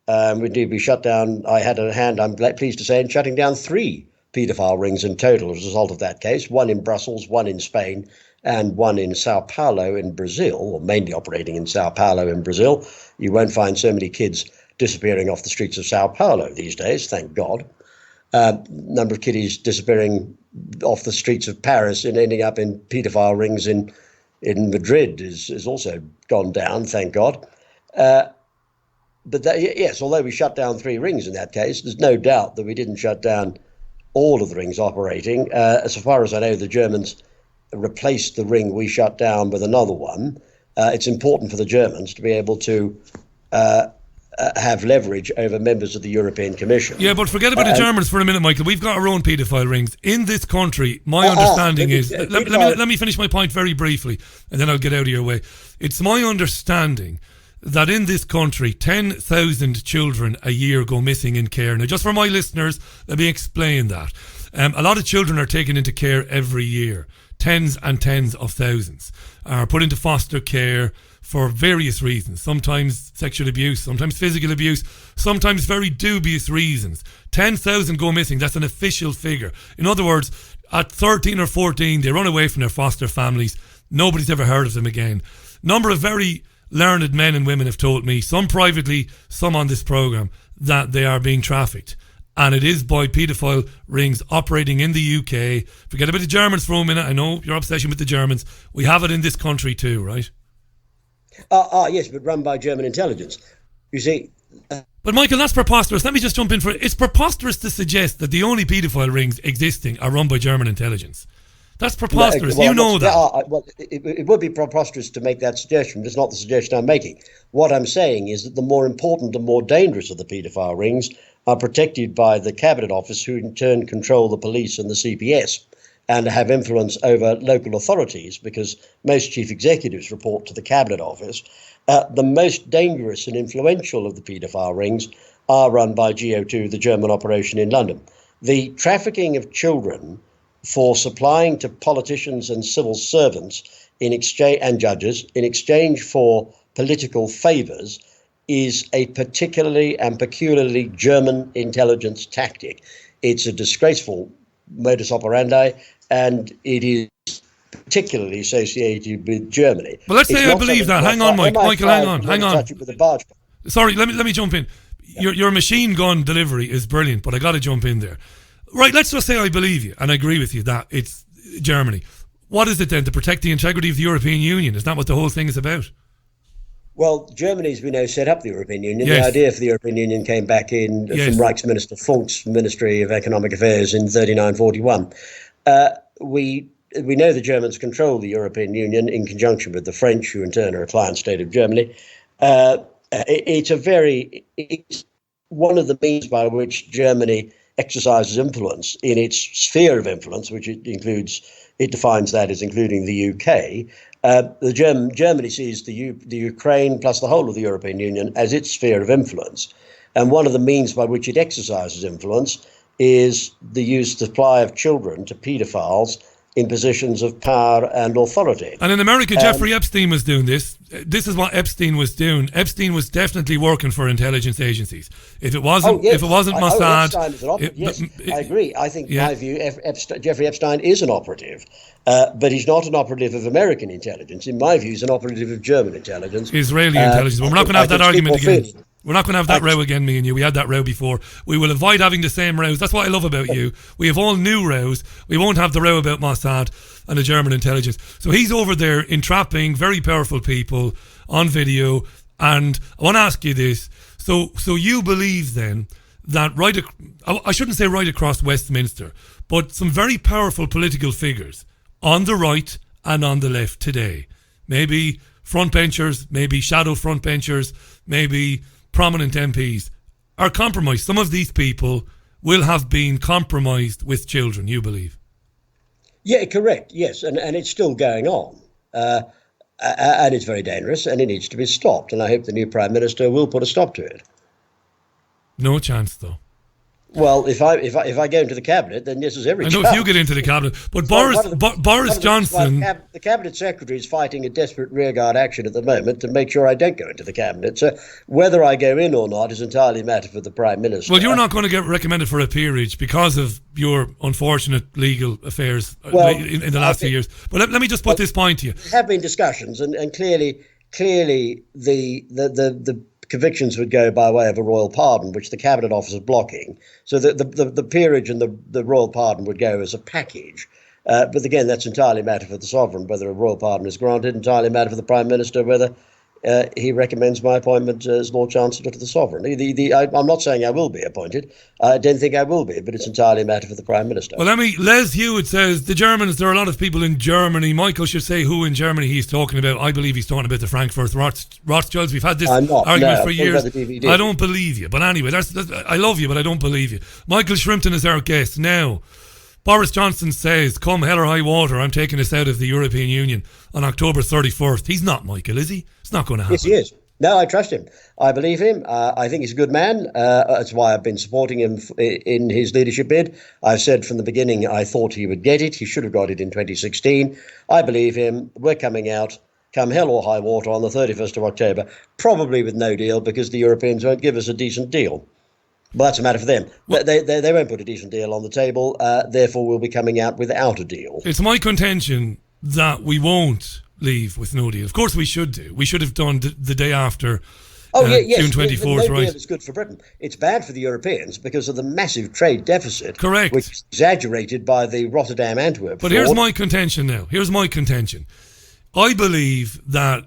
we shut down. I had a hand, I'm pleased to say, in shutting down 3 paedophile rings in total as a result of that case. 1 in Brussels, 1 in Spain, and 1 in Sao Paulo in Brazil, or mainly operating in Sao Paulo in Brazil. You won't find so many kids disappearing off the streets of Sao Paulo these days, thank God. Number of kiddies disappearing off the streets of Paris and ending up in paedophile rings in Madrid is also gone down, thank God. But yes, although we shut down 3 rings in that case, there's no doubt that we didn't shut down all of the rings operating. As far as I know, the Germans replaced the ring we shut down with another one. It's important for the Germans to be able to have leverage over members of the European Commission. Yeah, but forget about the Germans for a minute, Michael. We've got our own paedophile rings. In this country, my understanding is... Let me finish my point very briefly, and then I'll get out of your way. It's my understanding that in this country, 10,000 children a year go missing in care. Now, just for my listeners, let me explain that. A lot of children are taken into care every year. Tens and tens of thousands are put into foster care for various reasons. Sometimes sexual abuse, sometimes physical abuse, sometimes very dubious reasons. 10,000 go missing. That's an official figure. In other words, at 13 or 14, they run away from their foster families. Nobody's ever heard of them again. Number of very learned men and women have told me, some privately, some on this programme, that they are being trafficked. And it is by paedophile rings operating in the UK. Forget about the Germans for a minute. I know your obsession with the Germans. We have it in this country too, right? Yes, but run by German intelligence. You see... But Michael, that's preposterous. Let me just jump in for it. It's preposterous to suggest that the only paedophile rings existing are run by German intelligence. That's preposterous. Well, you know that. It would be preposterous to make that suggestion. It's not the suggestion I'm making. What I'm saying is that the more important and more dangerous of the paedophile rings are protected by the Cabinet Office, who in turn control the police and the CPS and have influence over local authorities, because most chief executives report to the Cabinet Office. The most dangerous and influential of the paedophile rings are run by GO2, the German operation in London. The trafficking of children for supplying to politicians and civil servants in exchange, and judges, in exchange for political favours, is a particularly and peculiarly German intelligence tactic. It's a disgraceful modus operandi, and it is particularly associated with Germany. Well, let's say I believe that. Hang on, Michael, hang on. Touch it with a barge. Sorry, let me jump in. Your machine gun delivery is brilliant, but I got to jump in there. Right, let's just say I believe you, and I agree with you that it's Germany. What is it then, to protect the integrity of the European Union? Is that what the whole thing is about? Well, Germany, as we know, set up the European Union. Yes. The idea for the European Union came back in from Reichsminister Funk's Ministry of Economic Affairs in 39-41. We know the Germans control the European Union in conjunction with the French, who in turn are a client state of Germany. It's one of the means by which Germany exercises influence in its sphere of influence, which it defines that as including the UK. Germany sees the Ukraine plus the whole of the European Union as its sphere of influence. And one of the means by which it exercises influence is the supply of children to paedophiles in positions of power and authority. And in America, Jeffrey Epstein was doing this. This is what Epstein was doing. Epstein was definitely working for intelligence agencies. If it wasn't, Mossad, I agree. I think, my view, Jeffrey Epstein is an operative, but he's not an operative of American intelligence. In my view, he's an operative of German intelligence, Israeli intelligence. But we're not going to have that argument again. We're not going to have that row again, me and you. We had that row before. We will avoid having the same rows. That's what I love about you. We have all new rows. We won't have the row about Mossad and the German intelligence. So he's over there entrapping very powerful people on video. And I want to ask you this. So you believe then that I shouldn't say right across Westminster, but some very powerful political figures on the right and on the left today, maybe frontbenchers, maybe shadow frontbenchers, maybe prominent MPs, are compromised. Some of these people will have been compromised with children, you believe? Yeah, correct, yes, and it's still going on. And it's very dangerous, and it needs to be stopped, and I hope the new Prime Minister will put a stop to it. No chance, though. Well, if I go into the cabinet, then yes, there's every chance. I know if you get into the cabinet, but Boris Johnson, the cabinet secretary is fighting a desperate rearguard action at the moment to make sure I don't go into the cabinet. So whether I go in or not is entirely a matter for the Prime Minister. Well, you're not going to get recommended for a peerage because of your unfortunate legal affairs in the last few years. But let me just put this point to you. There have been discussions, and clearly the convictions would go by way of a royal pardon, which the Cabinet Office is blocking. So the peerage and the royal pardon would go as a package. But again, that's entirely a matter for the sovereign, whether a royal pardon is granted, entirely a matter for the Prime Minister, whether he recommends my appointment as Lord Chancellor to the sovereign. I'm not saying I will be appointed. I don't think I will be, but it's entirely a matter for the Prime Minister. Well, Les Hewitt says the Germans, there are a lot of people in Germany. Michael should say who in Germany he's talking about. I believe he's talking about the Frankfurt Rothschilds. We've had this argument for years. I don't believe you. But anyway, I love you, but I don't believe you. Michael Shrimpton is our guest. Now, Boris Johnson says, come hell or high water, I'm taking us out of the European Union on October 31st. He's not, Michael, is he? It's not going to happen. Yes, he is. No, I trust him. I believe him. I think he's a good man. That's why I've been supporting him in his leadership bid. I've said from the beginning I thought he would get it. He should have got it in 2016. I believe him. We're coming out, come hell or high water, on the 31st of October, probably with no deal because the Europeans won't give us a decent deal. Well, that's a matter for them. They won't put a decent deal on the table. Therefore, we'll be coming out without a deal. It's my contention that we won't leave with no deal. Of course, we should do. We should have done the day after June 24th, no right? deal is good for Britain. It's bad for the Europeans because of the massive trade deficit. Correct. Which is exaggerated by the Rotterdam-Antwerp But here's my contention now. Here's my contention. I believe that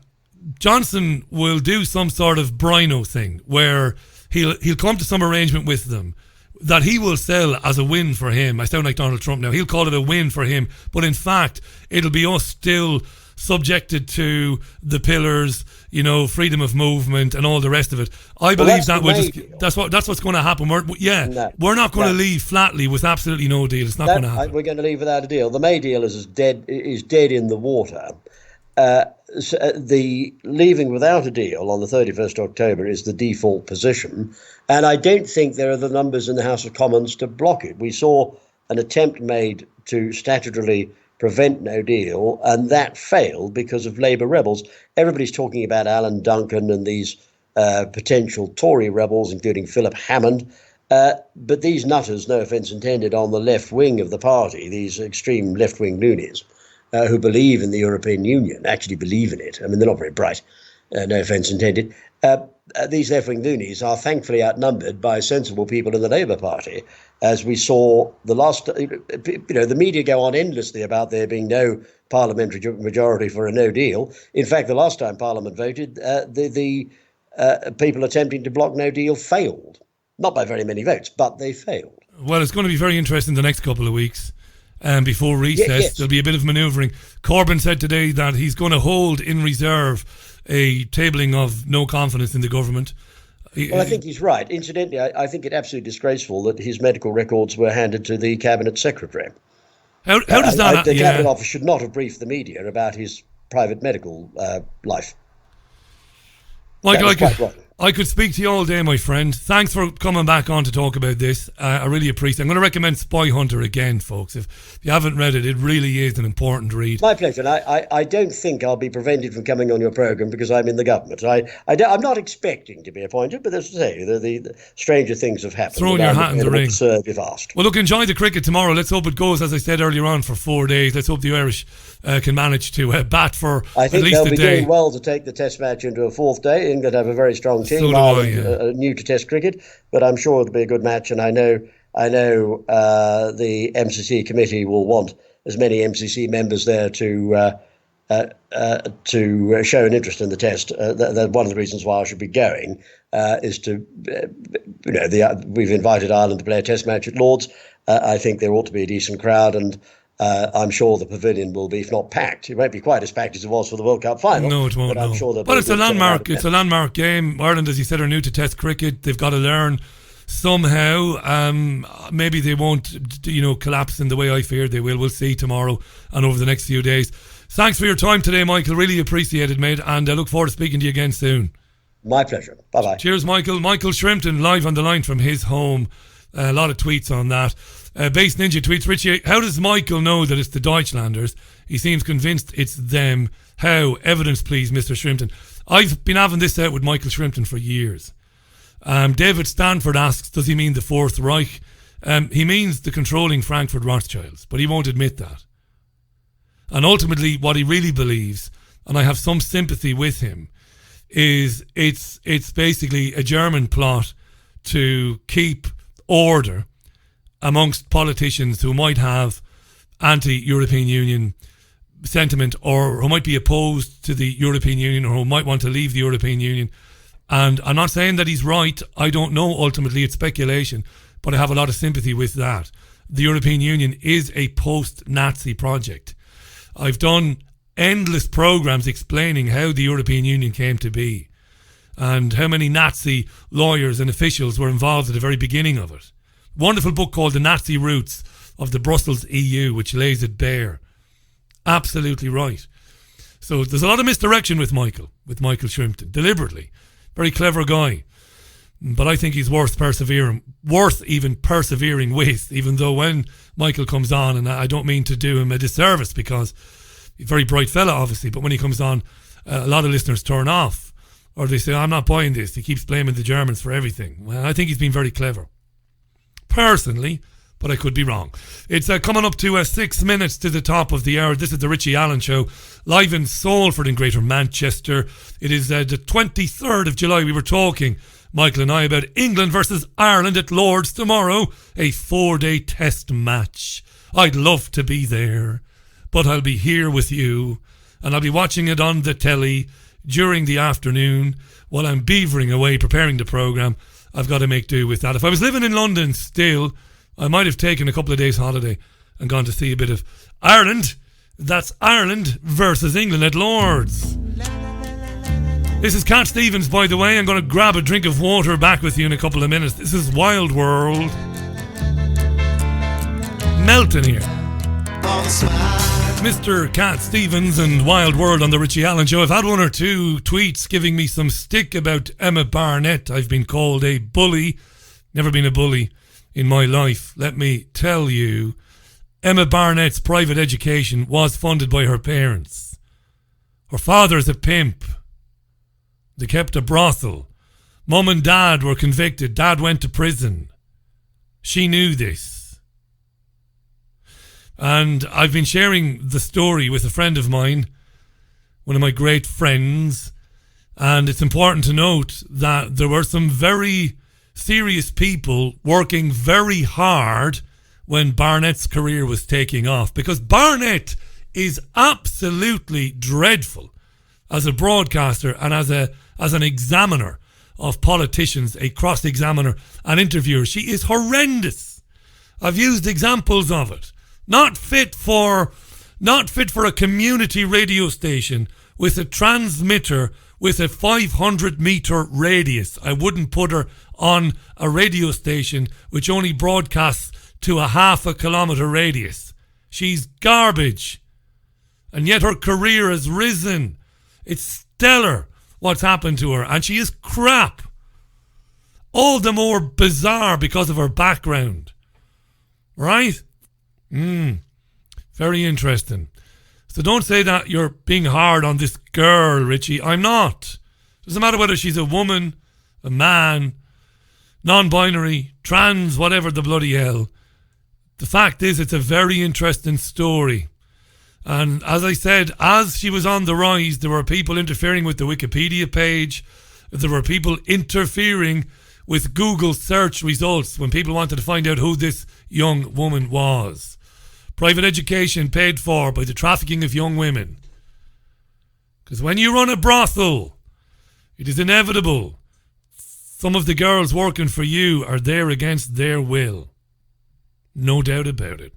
Johnson will do some sort of Brino thing where he'll come to some arrangement with them that he will sell as a win for him. I sound like Donald Trump now. He'll call it a win for him. But in fact, it'll be us still subjected to the pillars, freedom of movement and all the rest of it. I believe that's what's going to happen. We're not going to leave flatly with absolutely no deal. It's not going to happen. We're going to leave without a deal. The May deal is dead in the water. The leaving without a deal on the 31st of October is the default position, and I don't think there are the numbers in the House of Commons to block it. We saw an attempt made to statutorily prevent no deal, and that failed because of Labour rebels. Everybody's talking about Alan Duncan and these potential Tory rebels, including Philip Hammond. But these nutters, no offence intended, on the left wing of the party, these extreme left-wing loonies who believe in the European Union, actually believe in it. I mean, they're not very bright, no offence intended. These left-wing loonies are thankfully outnumbered by sensible people in the Labour Party, as we saw the last, the media go on endlessly about there being no parliamentary majority for a no deal. In fact, the last time Parliament voted, the people attempting to block no deal failed. Not by very many votes, but they failed. Well, it's going to be very interesting the next couple of weeks. Before recess, yes. There'll be a bit of manoeuvring. Corbyn said today that he's going to hold in reserve a tabling of no confidence in the government. Well, I think he's right. Incidentally, I think it absolutely disgraceful that his medical records were handed to the Cabinet Secretary. How does that... The Cabinet Office should not have briefed the media about his private medical life. Michael, I could speak to you all day, my friend. Thanks for coming back on to talk about this. I really appreciate it. I'm going to recommend Spy Hunter again, folks. If you haven't read it, it really is an important read. My pleasure. And I don't think I'll be prevented from coming on your programme because I'm in the government. I'm not expecting to be appointed, but as I say, the stranger things have happened. Throwing your hat in the ring. Serve if asked. Well, look, enjoy the cricket tomorrow. Let's hope it goes, as I said earlier on, for 4 days. Let's hope the Irish can manage to bat for at least a day. I think they'll be doing well to take the Test match into a fourth day. England have a very strong team. So do I, yeah. New to Test cricket, but I'm sure it'll be a good match, and I know the MCC committee will want as many MCC members there to show an interest in the Test. One of the reasons why I should be going is to, we've invited Ireland to play a Test match at Lord's. I think there ought to be a decent crowd, and I'm sure the pavilion will be, if not packed, it won't be quite as packed as it was for the World Cup final. No, it won't. But I'm sure it's a landmark. It's a landmark game. Ireland, as you said, are new to Test cricket. They've got to learn somehow. Maybe they won't, collapse in the way I fear they will. We'll see tomorrow and over the next few days. Thanks for your time today, Michael. Really appreciate it, mate. And I look forward to speaking to you again soon. My pleasure. Bye-bye. Cheers, Michael. Michael Shrimpton, live on the line from his home. A lot of tweets on that. Base Ninja tweets, Richie, how does Michael know that it's the Deutschlanders? He seems convinced it's them. How? Evidence, please, Mr. Shrimpton. I've been having this out with Michael Shrimpton for years. David Stanford asks, does he mean the Fourth Reich? He means the controlling Frankfurt Rothschilds, but he won't admit that. And ultimately, what he really believes, and I have some sympathy with him, is it's basically a German plot to keep order amongst politicians who might have anti-European Union sentiment, or who might be opposed to the European Union, or who might want to leave the European Union. And I'm not saying that he's right. I don't know. Ultimately, it's speculation, but I have a lot of sympathy with that. The European Union is a post-Nazi project. I've done endless programs explaining how the European Union came to be and how many Nazi lawyers and officials were involved at the very beginning of it. Wonderful book called The Nazi Roots of the Brussels EU, which lays it bare. Absolutely right. So there's a lot of misdirection with Michael Shrimpton, deliberately. Very clever guy. But I think he's worth even persevering with, even though when Michael comes on, and I don't mean to do him a disservice because he's a very bright fella, obviously, but when he comes on, a lot of listeners turn off. Or they say, I'm not buying this. He keeps blaming the Germans for everything. Well, I think he's been very clever. Personally, but I could be wrong. It's coming up to 6 minutes to the top of the hour. This is the Richie Allen Show, live in Salford in Greater Manchester. It is the 23rd of July. We were talking, Michael and I, about England versus Ireland at Lord's tomorrow, a 4-day Test match. I'd love to be there, but I'll be here with you, and I'll be watching it on the telly during the afternoon while I'm beavering away preparing the programme. I've got to make do with that. If I was living in London still, I might have taken a couple of days holiday and gone to see a bit of Ireland. That's Ireland versus England at Lord's. This is Cat Stevens, by the way. I'm going to grab a drink of water, back with you in a couple of minutes. This is Wild World. Melting here. Mr. Cat Stevens and Wild World on the Richie Allen Show. I've had one or two tweets giving me some stick about Emma Barnett. I've been called a bully. Never been a bully in my life. Let me tell you, Emma Barnett's private education was funded by her parents. Her father's a pimp. They kept a brothel. Mum and Dad were convicted. Dad went to prison. She knew this. And I've been sharing the story with a friend of mine, one of my great friends, and it's important to note that there were some very serious people working very hard when Barnett's career was taking off, because Barnett is absolutely dreadful as a broadcaster and as an examiner of politicians, a cross-examiner and interviewer. She is horrendous. I've used examples of it. Not fit for a community radio station with a transmitter with a 500-metre radius. I wouldn't put her on a radio station which only broadcasts to a half a kilometre radius. She's garbage. And yet her career has risen. It's stellar what's happened to her. And she is crap. All the more bizarre because of her background. Right? Very interesting. So don't say that you're being hard on this girl, Richie. I'm not. Doesn't matter whether she's a woman, a man, non-binary, trans, whatever the bloody hell. The fact is, it's a very interesting story. And as I said, as she was on the rise, there were people interfering with the Wikipedia page. There were people interfering with Google search results when people wanted to find out who this young woman was. Private education paid for by the trafficking of young women. Because when you run a brothel, it is inevitable. Some of the girls working for you are there against their will. No doubt about it.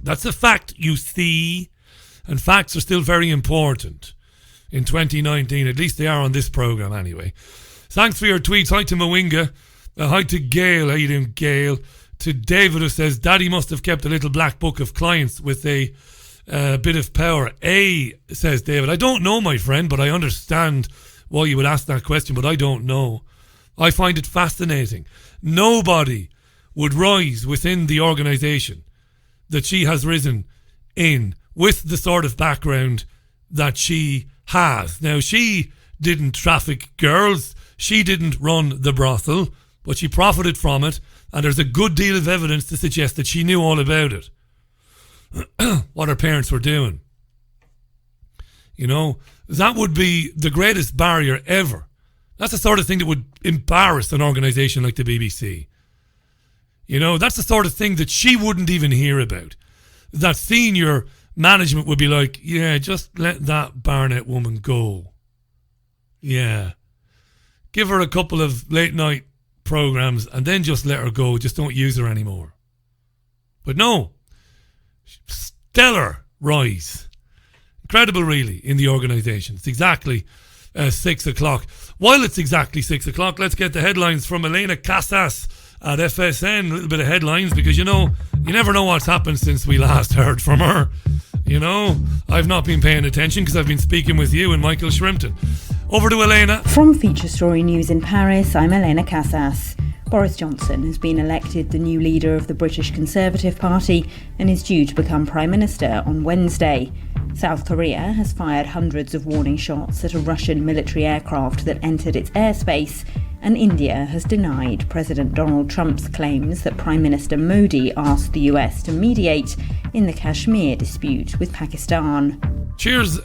That's a fact, you see. And facts are still very important in 2019. At least they are on this programme anyway. Thanks for your tweets. Hi to Mwinga. Hi to Gail. How you doing, Gail? To David, who says, Daddy must have kept a little black book of clients with a bit of power. Says David, I don't know, my friend, but I understand why you would ask that question, but I don't know. I find it fascinating. Nobody would rise within the organisation that she has risen in with the sort of background that she has. Now, she didn't traffic girls. She didn't run the brothel, but she profited from it. And there's a good deal of evidence to suggest that she knew all about it. What her parents were doing. You know, that would be the greatest barrier ever. That's the sort of thing that would embarrass an organisation like the BBC. You know, that's the sort of thing that she wouldn't even hear about. That senior management would be like, yeah, just let that Barnett woman go. Yeah. Give her a couple of late night programs and then just let her go. Just don't use her anymore. But no, stellar rise. Incredible, really, in the organisation. It's exactly 6 o'clock. While it's exactly 6 o'clock, let's get the headlines from Elena Casas at FSN. A little bit of headlines, because you know, you never know what's happened since we last heard from her. You know, I've not been paying attention because I've been speaking with you and Michael Shrimpton. Over to Elena. From Feature Story News in Paris, I'm Elena Casas. Boris Johnson has been elected the new leader of the British Conservative Party and is due to become Prime Minister on Wednesday. South Korea has fired hundreds of warning shots at a Russian military aircraft that entered its airspace, and India has denied President Donald Trump's claims that Prime Minister Modi asked the US to mediate in the Kashmir dispute with Pakistan. Cheers,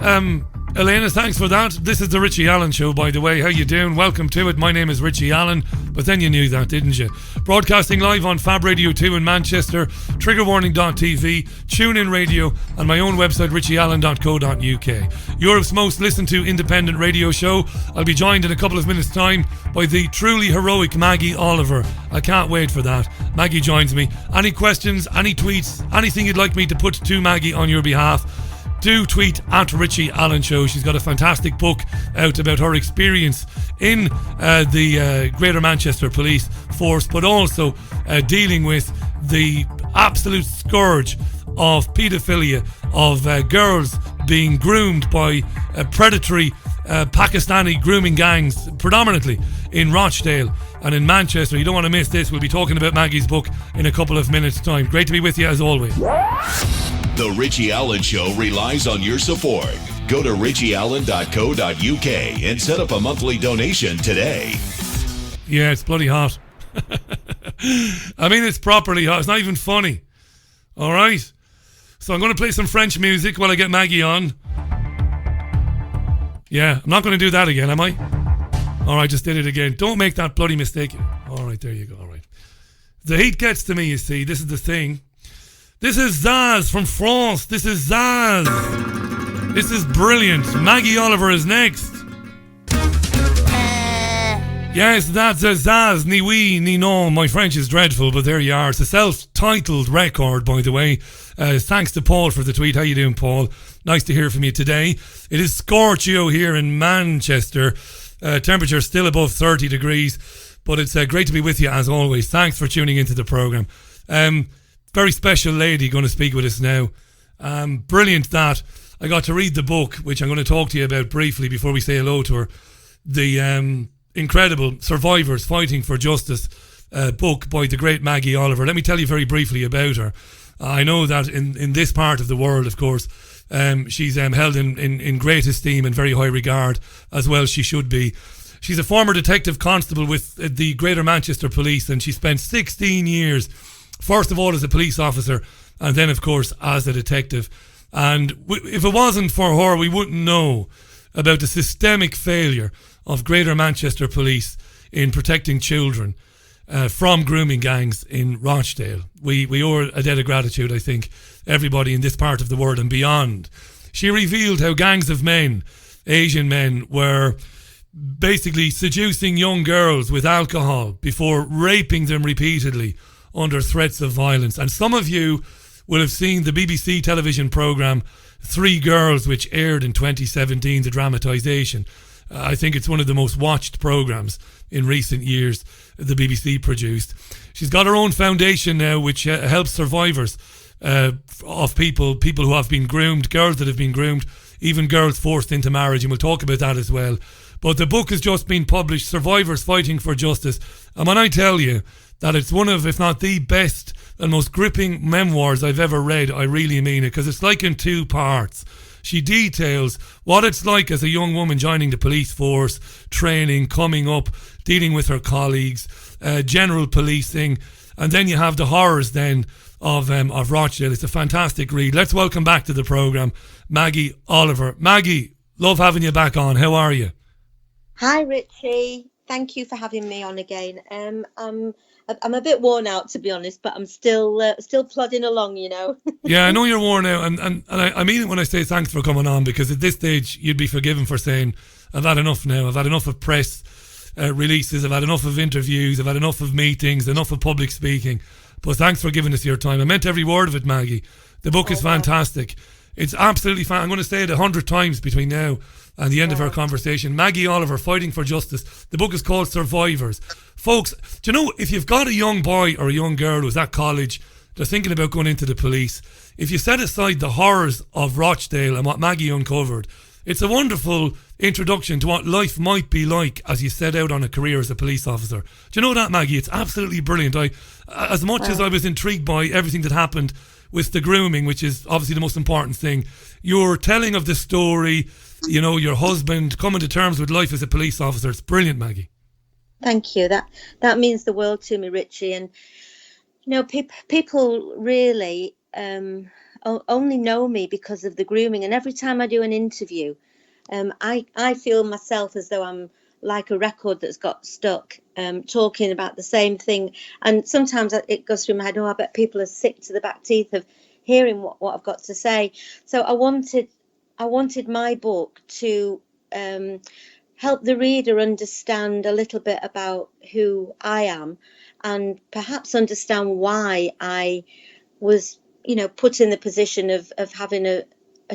Elena, thanks for that. This is the Richie Allen Show, by the way. How you doing? Welcome to it. My name is Richie Allen, but then you knew that, didn't you? Broadcasting live on Fab Radio 2 in Manchester, triggerwarning.tv, TuneIn Radio, and my own website, richieallen.co.uk. Europe's most listened to independent radio show. I'll be joined in a couple of minutes' time by the truly heroic Maggie Oliver. I can't wait for that. Maggie joins me. Any questions, any tweets, anything you'd like me to put to Maggie on your behalf, do tweet at Richie Allen Show. She's got a fantastic book out about her experience in the Greater Manchester Police Force, but also dealing with the absolute scourge of pedophilia, of girls being groomed by predatory Pakistani grooming gangs, predominantly in Rochdale and in Manchester. You don't want to miss this. We'll be talking about Maggie's book in a couple of minutes' time. Great to be with you as always. The Richie Allen Show relies on your support. Go to richieallen.co.uk and set up a monthly donation today. Yeah, it's bloody hot. I mean, it's properly hot. It's not even funny. All right? So I'm going to play some French music while I get Maggie on. Yeah, I'm not going to do that again, am I? All right, just did it again. Don't make that bloody mistake. All right, there you go. All right. The heat gets to me, you see. This is the thing. This is Zaz from France. This is Zaz. This is brilliant. Maggie Oliver is next. Yes, that's a Zaz, ni oui, ni non. My French is dreadful, but there you are. It's a self-titled record, by the way. Thanks to Paul for the tweet. How you doing, Paul? Nice to hear from you today. It is scorchio here in Manchester. Temperature still above 30 degrees, but it's great to be with you as always. Thanks for tuning into the programme. Very special lady going to speak with us now. Brilliant that I got to read the book, which I'm going to talk to you about briefly before we say hello to her. The incredible Survivors Fighting for Justice book by the great Maggie Oliver. Let me tell you very briefly about her. I know that in this part of the world, of course, she's held in great esteem and very high regard, as well she should be. She's a former detective constable with the Greater Manchester Police, and she spent 16 years, first of all as a police officer, and then, of course, as a detective. And if it wasn't for her, we wouldn't know about the systemic failure of Greater Manchester Police in protecting children from grooming gangs in Rochdale. We owe a debt of gratitude, I think, everybody in this part of the world and beyond. She revealed how gangs of men, Asian men, were basically seducing young girls with alcohol before raping them repeatedly under threats of violence. And some of you will have seen the BBC television programme Three Girls, which aired in 2017, the dramatisation. I think it's one of the most watched programmes in recent years the BBC produced. She's got her own foundation now which helps survivors of people who have been groomed, girls that have been groomed, even girls forced into marriage, and we'll talk about that as well. But the book has just been published, Survivors Fighting for Justice, and when I tell you that it's one of, if not the best and most gripping memoirs I've ever read, I really mean it, because it's like in two parts. She details what it's like as a young woman joining the police force, training, coming up, dealing with her colleagues, general policing, and then you have the horrors then of Rochdale. It's a fantastic read. Let's welcome back to the programme Maggie Oliver. Maggie, love having you back on. How are you? Hi, Richie. Thank you for having me on again. I'm a bit worn out, to be honest, but I'm still plodding along, you know. Yeah, I know you're worn out, and I mean it when I say thanks for coming on, because at this stage you'd be forgiven for saying, I've had enough now. I've had enough of press releases. I've had enough of interviews. I've had enough of meetings, enough of public speaking. But thanks for giving us your time. I meant every word of it, Maggie. The book is fantastic. It's absolutely I'm going to say it 100 times between now and the end of our conversation. Maggie Oliver, Fighting for Justice. The book is called Survivors. Folks, do you know, if you've got a young boy or a young girl who's at college, they're thinking about going into the police, if you set aside the horrors of Rochdale and what Maggie uncovered, it's a wonderful introduction to what life might be like as you set out on a career as a police officer. Do you know that, Maggie? It's absolutely brilliant. As much as I was intrigued by everything that happened with the grooming, which is obviously the most important thing, your telling of the story, you know, your husband coming to terms with life as a police officer, it's brilliant, Maggie. Thank you. That means the world to me, Richie. And you know, people really only know me because of the grooming. And every time I do an interview, I feel myself as though I'm like a record that's got stuck, talking about the same thing. And sometimes it goes through my head, I bet people are sick to the back teeth of hearing what I've got to say. So I wanted my book to help the reader understand a little bit about who I am, and perhaps understand why I was, you know, put in the position of having a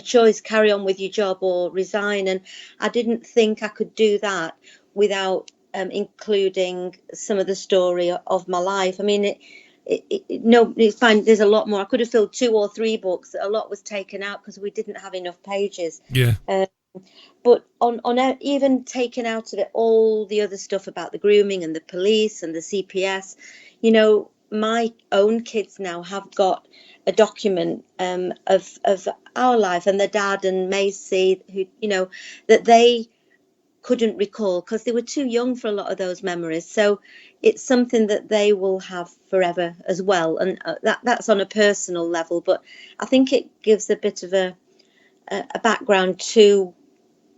choice, carry on with your job or resign. And I didn't think I could do that without including some of the story of my life. I mean, it's fine. There's a lot more. I could have filled 2 or 3 books. A lot was taken out because we didn't have enough pages. Yeah. But even taking out of it all the other stuff about the grooming and the police and the CPS, you know, my own kids now have got a document of our life, and the dad and Macy, who, you know, that they couldn't recall because they were too young for a lot of those memories. So it's something that they will have forever as well, and that's on a personal level. But I think it gives a bit of a background to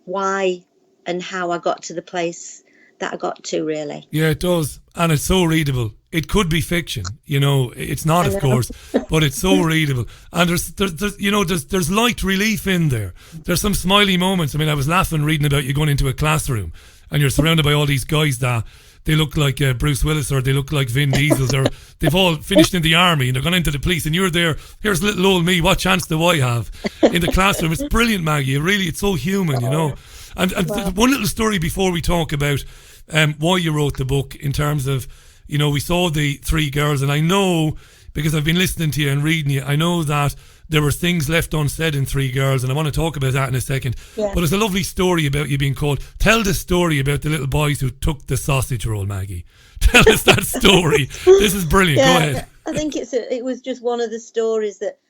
why and how I got to the place that I got to, really. Yeah, it does. And it's so readable. It could be fiction, you know. It's not, of course, but it's so readable. And there's light relief in there. There's some smiley moments. I mean, I was laughing reading about you going into a classroom and you're surrounded by all these guys that they look like Bruce Willis, or they look like Vin Diesel, or they've all finished in the army and they're gone into the police, and you're there. Here's little old me. What chance do I have in the classroom? It's brilliant, Maggie. It's so human, you know. And one little story before we talk about why you wrote the book, in terms of, you know, we saw the three girls, and I know, because I've been listening to you and reading you, I know that there were things left unsaid in Three Girls, and I want to talk about that in a second. Yeah. But there's a lovely story about you being called. Tell the story about the little boys who took the sausage roll, Maggie. Tell us that story. This is brilliant. Yeah, go ahead. I think it was just one of the stories that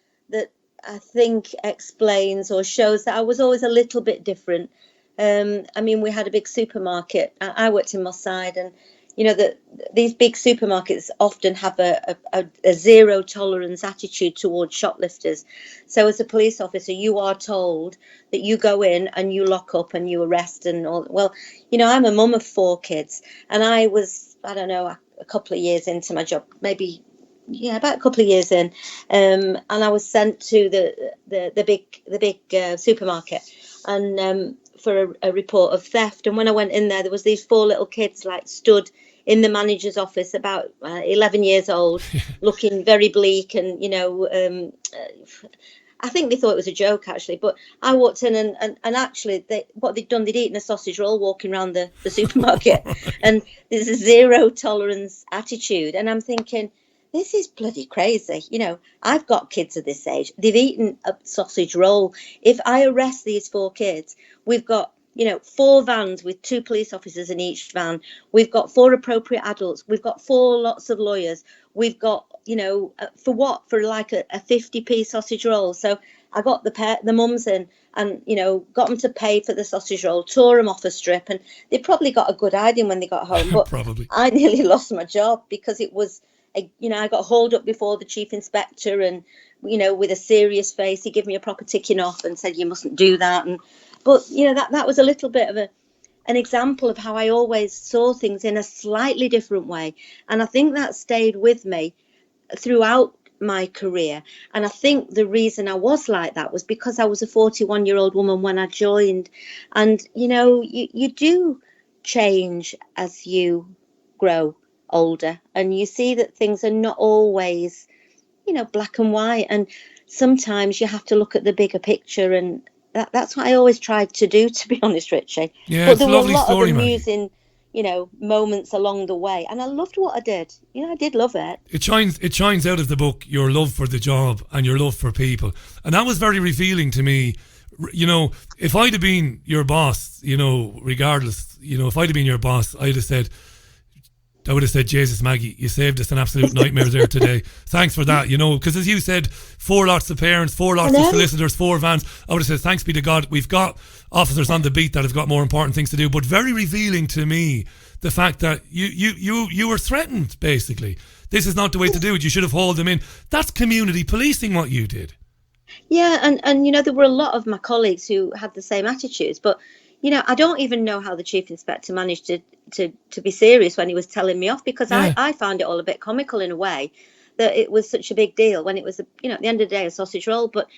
I think explains or shows that I was always a little bit different. I mean, we had a big supermarket. I worked in Moss Side, and you know that these big supermarkets often have a zero tolerance attitude towards shoplifters. So as a police officer, you are told that you go in and you lock up and you arrest and all. Well, you know, I'm a mum of 4 kids, and I was, I don't know, a couple of years into my job, maybe, yeah, about a couple of years in, and I was sent to the big supermarket, and for a report of theft. And when I went in there was these 4 little kids like stood in the manager's office, about 11 years old, looking very bleak, and you know, I think they thought it was a joke actually. But I walked in and actually what they'd done, they'd eaten a sausage roll walking around the supermarket, and there's a zero tolerance attitude, and I'm thinking, this is bloody crazy. You know, I've got kids of this age. They've eaten a sausage roll. If I arrest these 4 kids, we've got, you know, 4 vans with 2 police officers in each van. We've got 4 appropriate adults. We've got 4 lots of lawyers. We've got, you know, for what? For like a 50p sausage roll. So I got the mums in and, you know, got them to pay for the sausage roll, tore them off a strip, and they probably got a good hiding when they got home. But probably. I nearly lost my job because it was, you know, I got hauled up before the chief inspector, and, you know, with a serious face, he gave me a proper ticking off and said, you mustn't do that. But, you know, that was a little bit of an example of how I always saw things in a slightly different way. And I think that stayed with me throughout my career. And I think the reason I was like that was because I was a 41-year-old woman when I joined. And, you know, you do change as you grow older, and you see that things are not always, you know, black and white, and sometimes you have to look at the bigger picture, and that's what I always tried to do, to be honest, Richie. Yeah, but it's there a were a lovely lot story, of amusing, you know, moments along the way, and I loved what I did. You know, I did love it. It shines out of the book, your love for the job and your love for people, and that was very revealing to me. You know, if I'd have been your boss, you know, regardless, you know, if I'd have been your boss, I would have said, Jesus, Maggie, you saved us an absolute nightmare there today. Thanks for that, you know, because as you said, 4 lots of parents, 4 lots of solicitors, 4 vans. I would have said, thanks be to God, we've got officers on the beat that have got more important things to do. But very revealing to me, the fact that you were threatened, basically. This is not the way to do it. You should have hauled them in. That's community policing, what you did. Yeah, and you know, there were a lot of my colleagues who had the same attitudes, but you know, I don't even know how the chief inspector managed to be serious when he was telling me off, because I found it all a bit comical in a way, that it was such a big deal when it was, you know, at the end of the day, a sausage roll. But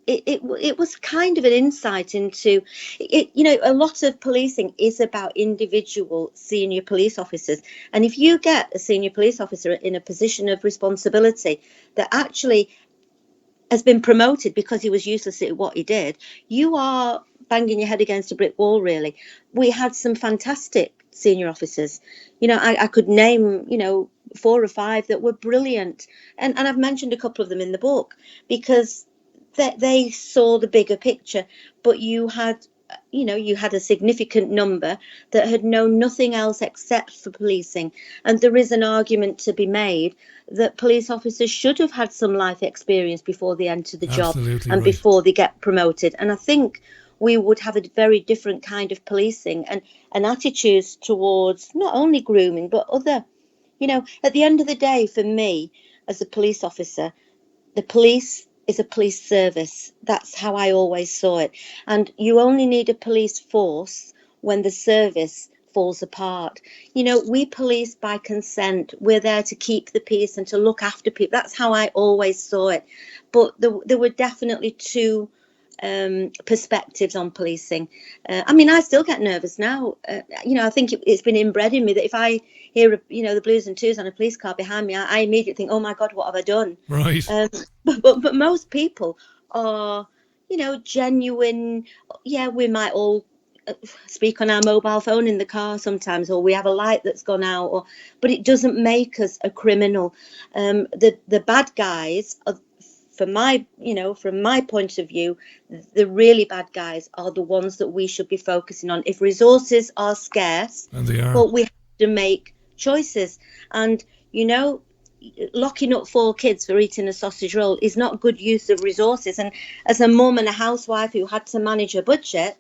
it was kind of an insight into it. You know, a lot of policing is about individual senior police officers, and if you get a senior police officer in a position of responsibility that actually has been promoted because he was useless at what he did, you are banging your head against a brick wall, really. We had some fantastic senior officers. You know, I could name, you know, 4 or 5 that were brilliant. And I've mentioned a couple of them in the book because they saw the bigger picture, but you had a significant number that had known nothing else except for policing. And there is an argument to be made that police officers should have had some life experience before they enter the job and before they get promoted. And I think we would have a very different kind of policing and attitudes towards not only grooming, but other, at the end of the day, for me, as a police officer, the police is a police service. That's how I always saw it. And you only need a police force when the service falls apart. We police by consent. We're there to keep the peace and to look after people. That's how I always saw it. But there were definitely two perspectives on policing. I still get nervous now. I think it's been inbred in me that if I hear, the blues and twos on a police car behind me, I immediately think, oh my God, what have I done? Right. But most people are, genuine. Yeah, we might all speak on our mobile phone in the car sometimes, or we have a light that's gone out, but it doesn't make us a criminal. The bad guys are, from my point of view, the really bad guys are the ones that we should be focusing on. If resources are scarce, and they are, but we have to make choices. And locking up 4 kids for eating a sausage roll is not good use of resources. And as a mum and a housewife who had to manage a budget,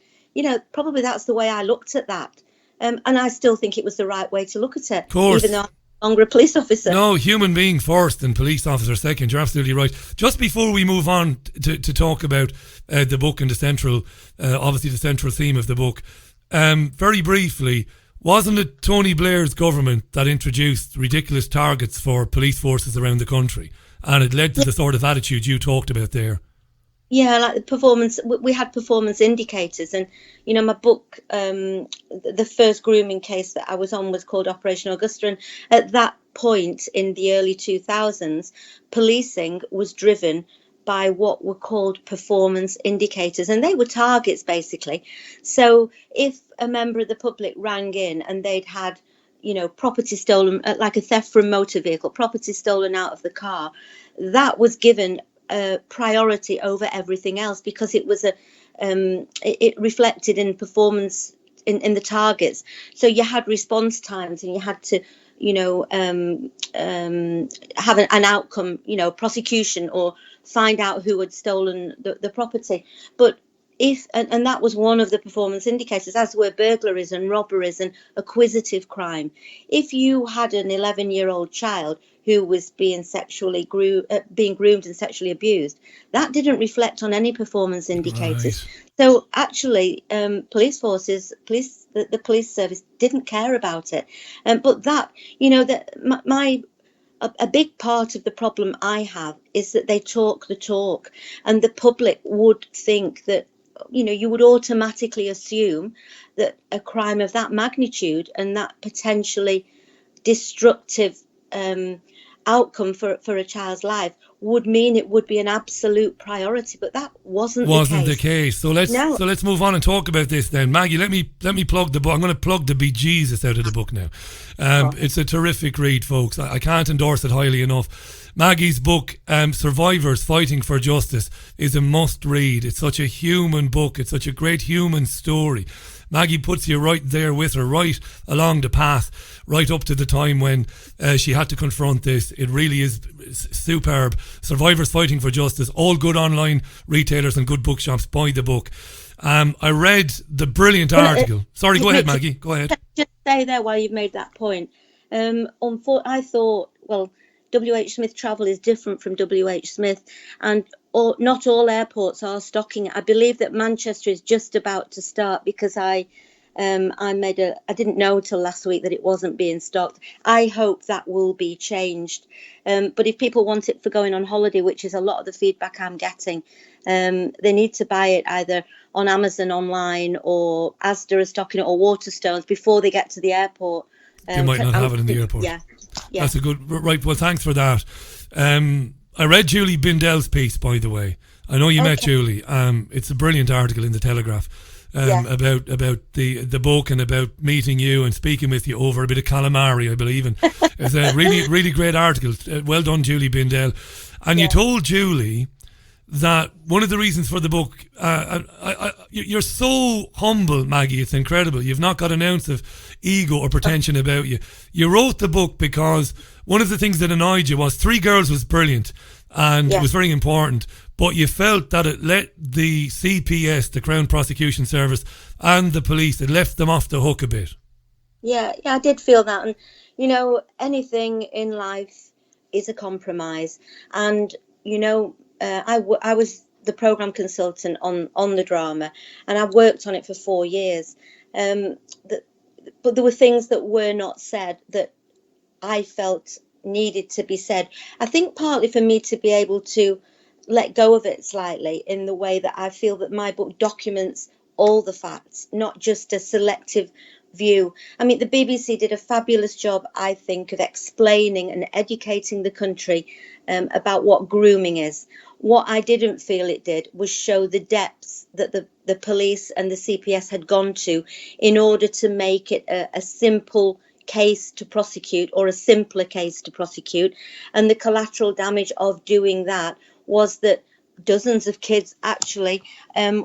probably that's the way I looked at that. And I still think it was the right way to look at it, even though longer a police officer. No, human being first and police officer second. You're absolutely right. Just before we move on to talk about the book and the central theme of the book, very briefly, wasn't it Tony Blair's government that introduced ridiculous targets for police forces around the country, and it led to the sort of attitude you talked about there? Yeah, like the performance, we had performance indicators, and my book, the first grooming case that I was on was called Operation Augusta, and at that point in the early 2000s, policing was driven by what were called performance indicators, and they were targets basically. So if a member of the public rang in and they'd had property stolen, like a theft from a motor vehicle, property stolen out of the car, that was given priority over everything else, because it was it reflected in performance in the targets. So you had response times, and you had to have an outcome, prosecution, or find out who had stolen the property. But if and that was one of the performance indicators, as were burglaries and robberies and acquisitive crime. If you had an 11-year-old child who was being groomed and sexually abused, that didn't reflect on any performance indicators. Right. So actually, the police service didn't care about it. But that, a big part of the problem I have is that they talk the talk, and the public would think that, you would automatically assume that a crime of that magnitude and that potentially destructive outcome for a child's life would mean it would be an absolute priority, but that wasn't the case. So let's move on and talk about this then. Maggie, let me plug the book. I'm going to plug the bejesus out of the book now. It's a terrific read, folks. I can't endorse it highly enough. Maggie's book, Survivors Fighting for Justice, is a must read. It's such a human book. It's such a great human story. Maggie puts you right there with her, right along the path, right up to the time when she had to confront this. It really is superb. Survivors Fighting for Justice. All good online retailers and good bookshops buy the book. I read the brilliant article. Sorry, go ahead, Maggie. Go ahead. Just stay there while you've made that point. I thought, WH Smith Travel is different from WH Smith, and not all airports are stocking it. I believe that Manchester is just about to start, because I didn't know till last week that it wasn't being stocked. I hope that will be changed. But if people want it for going on holiday, which is a lot of the feedback I'm getting, they need to buy it either on Amazon online, or Asda are stocking it, or Waterstones, before they get to the airport. You might not have it in the airport. Yeah. That's a good... Right, well, thanks for that. I read Julie Bindell's piece, by the way. I know you met Julie. It's a brilliant article in the Telegraph about the book, and about meeting you and speaking with you over a bit of calamari, I believe. And it's a really, really great article. Well done, Julie Bindell. And you told Julie that one of the reasons for the book, you're so humble, Maggie, it's incredible. You've not got an ounce of ego or pretension about you. You wrote the book because one of the things that annoyed you was Three Girls was brilliant and it was very important, but you felt that it let the CPS, the Crown Prosecution Service, and the police, it left them off the hook a bit. Yeah, I did feel that. And, you know, anything in life is a compromise. And, you know, I was the programme consultant on the drama, and I worked on it for 4 years. But there were things that were not said that I felt needed to be said. I think partly for me to be able to let go of it slightly, in the way that I feel that my book documents all the facts, not just a selective view. I mean, the BBC did a fabulous job, I think, of explaining and educating the country about what grooming is. What I didn't feel it did was show the depths that the police and the CPS had gone to in order to make it a simple case to prosecute, or a simpler case to prosecute. And the collateral damage of doing that was that dozens of kids actually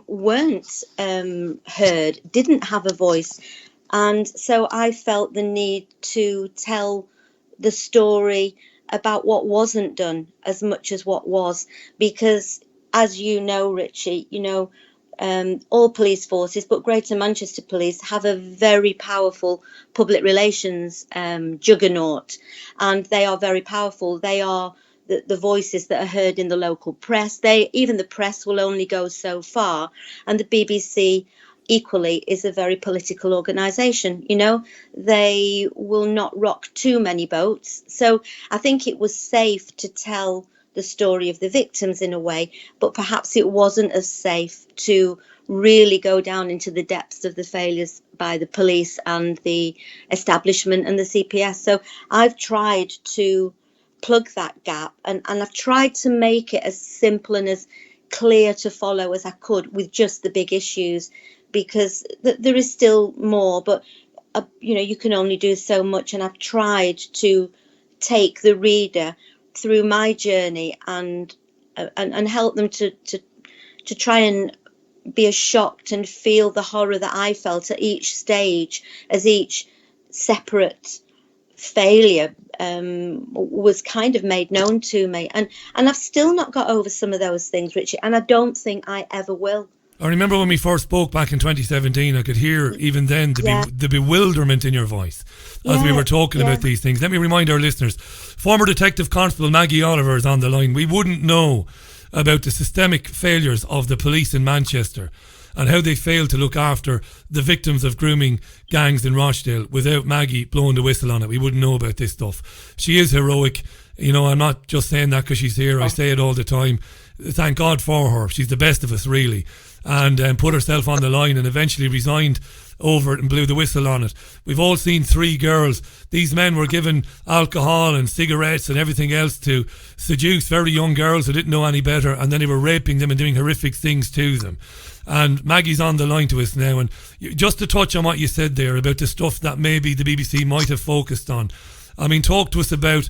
weren't heard, didn't have a voice. And so I felt the need to tell the story about what wasn't done as much as what was, because, as you know, Richie, you know, all police forces, but Greater Manchester Police, have a very powerful public relations juggernaut, and they are very powerful. They are the voices that are heard in the local press. Even the press will only go so far, and the BBC equally is a very political organisation. You know, they will not rock too many boats. So I think it was safe to tell the story of the victims in a way, but perhaps it wasn't as safe to really go down into the depths of the failures by the police and the establishment and the CPS. So I've tried to plug that gap, and I've tried to make it as simple and as clear to follow as I could with just the big issues, because there is still more, but you know, you can only do so much, and I've tried to take the reader through my journey and help them to try and be as shocked and feel the horror that I felt at each stage, as each separate failure was kind of made known to me. And I've still not got over some of those things, Richie, and I don't think I ever will. I remember when we first spoke back in 2017, I could hear even then the bewilderment in your voice as we were talking about these things. Let me remind our listeners, former Detective Constable Maggie Oliver is on the line. We wouldn't know about the systemic failures of the police in Manchester and how they failed to look after the victims of grooming gangs in Rochdale without Maggie blowing the whistle on it. We wouldn't know about this stuff. She is heroic. You know, I'm not just saying that because she's here. I say it all the time. Thank God for her. She's the best of us, really. And put herself on the line and eventually resigned over it and blew the whistle on it. We've all seen Three Girls. These men were given alcohol and cigarettes and everything else to seduce very young girls who didn't know any better, and then they were raping them and doing horrific things to them. And Maggie's on the line to us now, and just to touch on what you said there about the stuff that maybe the BBC might have focused on. I mean, talk to us about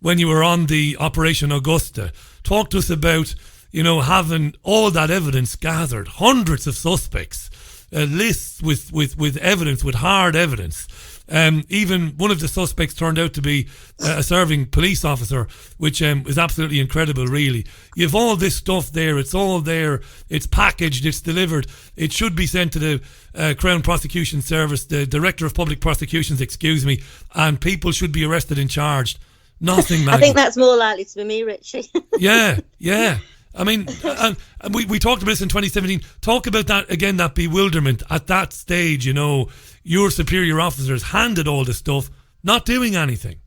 when you were on the Operation Augusta. Talk to us about, you know, having all that evidence gathered, hundreds of suspects, lists with evidence, with hard evidence. Even one of the suspects turned out to be a serving police officer, which is absolutely incredible, really. You've all this stuff there, it's all there, it's packaged, it's delivered. It should be sent to the Crown Prosecution Service, the Director of Public Prosecutions, and people should be arrested and charged. Nothing, Maggie. I think that's more likely to be me, Richie. Yeah. I mean, and we talked about this in 2017. Talk about that again, that bewilderment at that stage. You know, your superior officers handed all the stuff, not doing anything.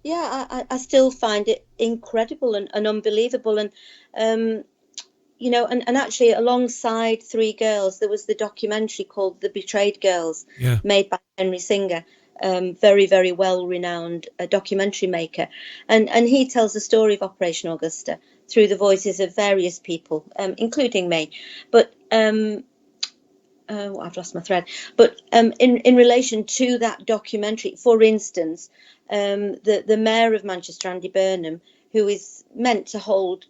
Yeah, I still find it incredible and unbelievable. And, you know, and actually alongside Three Girls, there was the documentary called The Betrayed Girls, made by Henry Singer. Very, very well-renowned documentary maker. And he tells the story of Operation Augusta through the voices of various people, including me. But I've lost my thread. But in relation to that documentary, for instance, the mayor of Manchester, Andy Burnham, who is meant to hold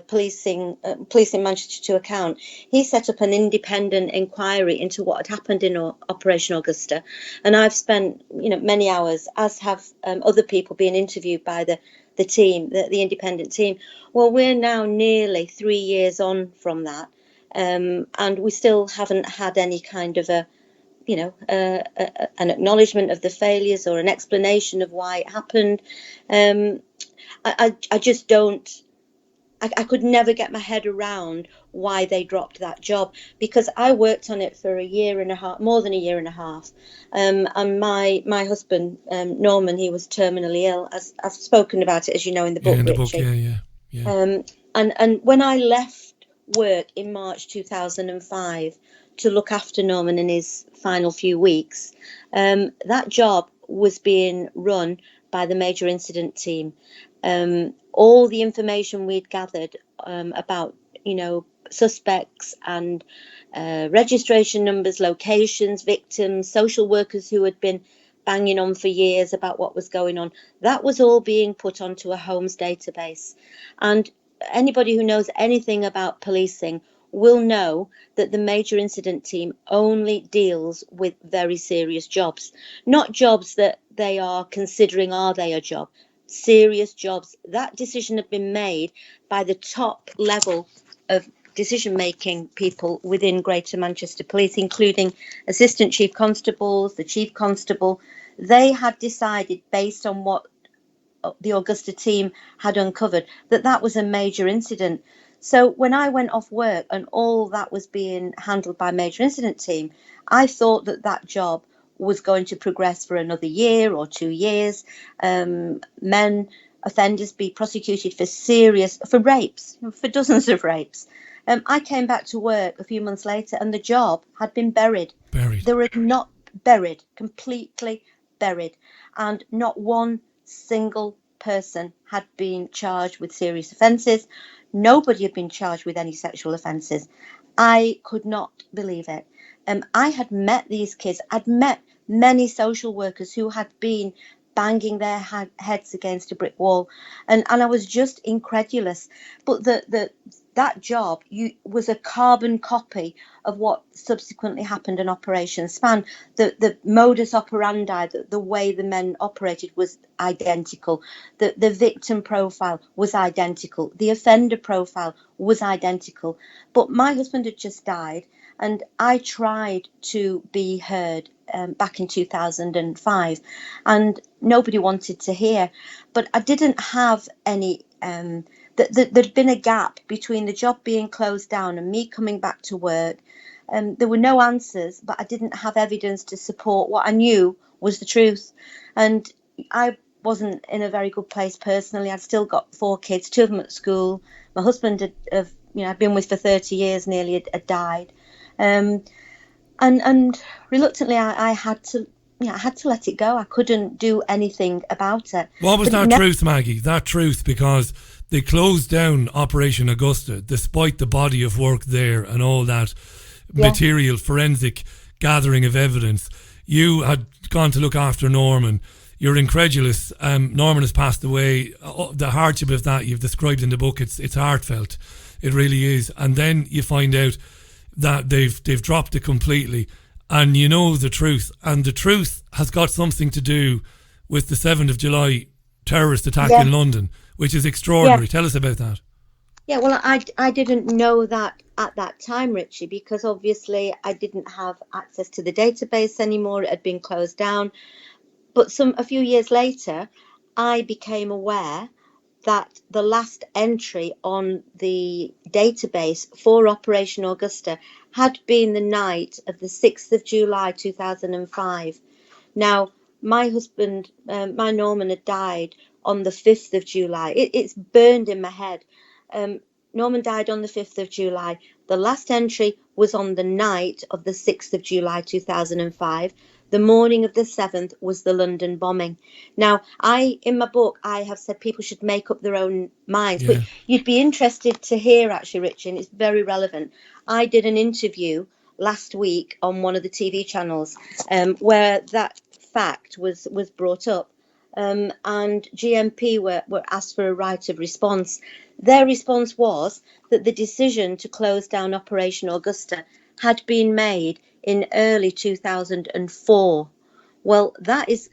policing Manchester to account, he set up an independent inquiry into what had happened in Operation Augusta, and I've spent many hours, as have other people, being interviewed by the team, the independent team. Well, we're now nearly 3 years on from that, and we still haven't had any kind of an acknowledgement of the failures or an explanation of why it happened. I just don't. I could never get my head around why they dropped that job, because I worked on it for a year and a half, more than a year and a half. And my husband, Norman, he was terminally ill. As I've spoken about it, as you know, in the book, Richie. Yeah. And when I left work in March 2005 to look after Norman in his final few weeks, that job was being run by the major incident team. All the information we'd gathered about, suspects and registration numbers, locations, victims, social workers who had been banging on for years about what was going on, that was all being put onto a Holmes database. And anybody who knows anything about policing will know that the major incident team only deals with very serious jobs, not jobs that they are considering, are they a job? Serious jobs. That decision had been made by the top level of decision-making people within Greater Manchester Police, including Assistant Chief Constables, the Chief Constable. They had decided, based on what the Augusta team had uncovered, that that was a major incident. So when I went off work and all that was being handled by major incident team, I thought that job was going to progress for another year or 2 years. Men offenders be prosecuted for rapes, for dozens of rapes. I came back to work a few months later and the job had been buried. They were not buried, completely buried. And not one single person had been charged with serious offences. Nobody had been charged with any sexual offences. I could not believe it. I had met these kids. I'd met many social workers who had been banging their heads against a brick wall, and I was just incredulous. But that job was a carbon copy of what subsequently happened in Operation Span. The modus operandi, the way the men operated was identical. The victim profile was identical. The offender profile was identical. But my husband had just died, and I tried to be heard back in 2005, and nobody wanted to hear. But I didn't have any. There'd been a gap between the job being closed down and me coming back to work. There were no answers, but I didn't have evidence to support what I knew was the truth. And I wasn't in a very good place personally. I'd still got 4 kids, 2 of them at school. My husband I'd been with for 30 years, nearly had died. And reluctantly, I had to let it go. I couldn't do anything about it. What was that truth, Maggie? That truth, because they closed down Operation Augusta, despite the body of work there and all that material, forensic gathering of evidence. You had gone to look after Norman. You're incredulous. Norman has passed away. The hardship of that you've described in the book, it's heartfelt. It really is. And then you find out that they've dropped it completely, and you know the truth, and the truth has got something to do with the 7th of July terrorist attack in London, which is extraordinary. Tell us about that. Yeah, well, I didn't know that at that time, Richie, because obviously I didn't have access to the database anymore. It had been closed down. But a few years later, I became aware that the last entry on the database for Operation Augusta had been the night of the 6th of July 2005. Now, my husband, my Norman, had died on the 5th of July. It's burned in my head. Norman died on the 5th of July. The last entry was on the night of the 6th of July 2005. The morning of the 7th was the London bombing. Now, in my book, I have said people should make up their own minds. But you'd be interested to hear, actually, Richie, and it's very relevant. I did an interview last week on one of the TV channels where that fact was brought up. and GMP were asked for a right of response. Their response was that the decision to close down Operation Augusta had been made in early 2004. Well, that is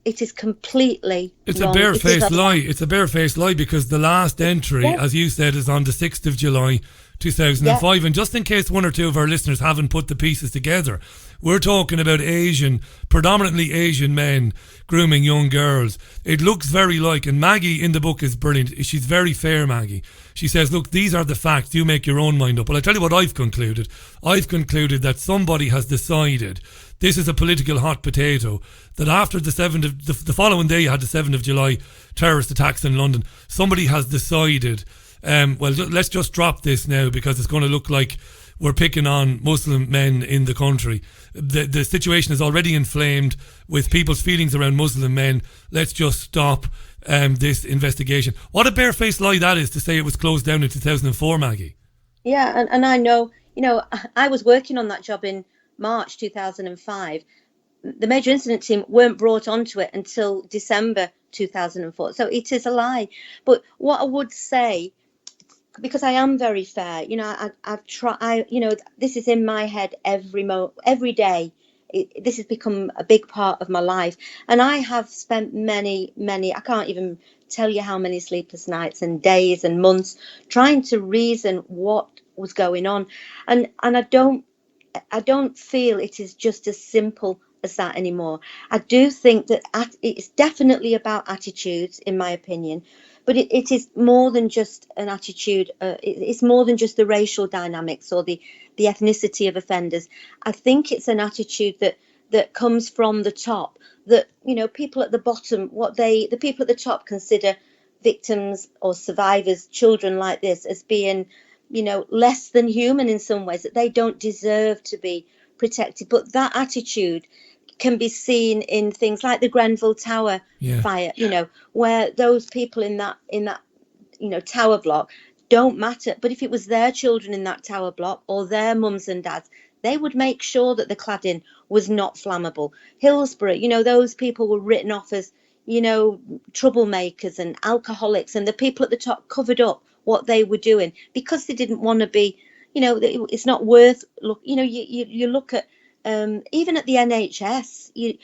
it is completely It's wrong. a barefaced lie. It's a barefaced lie because the last entry, as you said, is on the 6th of July 2005. Yeah. And just in case one or two of our listeners haven't put the pieces together, we're talking about predominantly Asian men grooming young girls. It looks very like, and Maggie in the book is brilliant. She's very fair, Maggie. She says, look, these are the facts. You make your own mind up. Well, I tell you what I've concluded. I've concluded that somebody has decided this is a political hot potato, that after the following day you had the 7th of July terrorist attacks in London, somebody has decided, let's just drop this now because it's going to look like we're picking on Muslim men in the country. The situation is already inflamed with people's feelings around Muslim men. Let's just stop this investigation. What a barefaced lie that is to say it was closed down in 2004, Maggie. Yeah, and I know, I was working on that job in March 2005. The major incident team weren't brought onto it until December 2004. So it is a lie. But what I would say, because I am very fair, I've tried, this is in my head every day. This has become a big part of my life. And I have spent many, I can't even tell you how many sleepless nights and days and months trying to reason what was going on. And I don't feel it is just as simple as that anymore. I do think that it's definitely about attitudes, in my opinion, but it is more than just an attitude. It's more than just the racial dynamics or the ethnicity of offenders. I think it's an attitude that comes from the top, that, people at the bottom, the people at the top consider victims or survivors, children like this, as being less than human in some ways, that they don't deserve to be protected. But that attitude can be seen in things like the Grenfell Tower fire, where those people in that tower block don't matter. But if it was their children in that tower block or their mums and dads, they would make sure that the cladding was not flammable. Hillsborough, those people were written off as, troublemakers and alcoholics, and the people at the top covered up what they were doing because they didn't want to be, it's not worth you look at even at the NHS,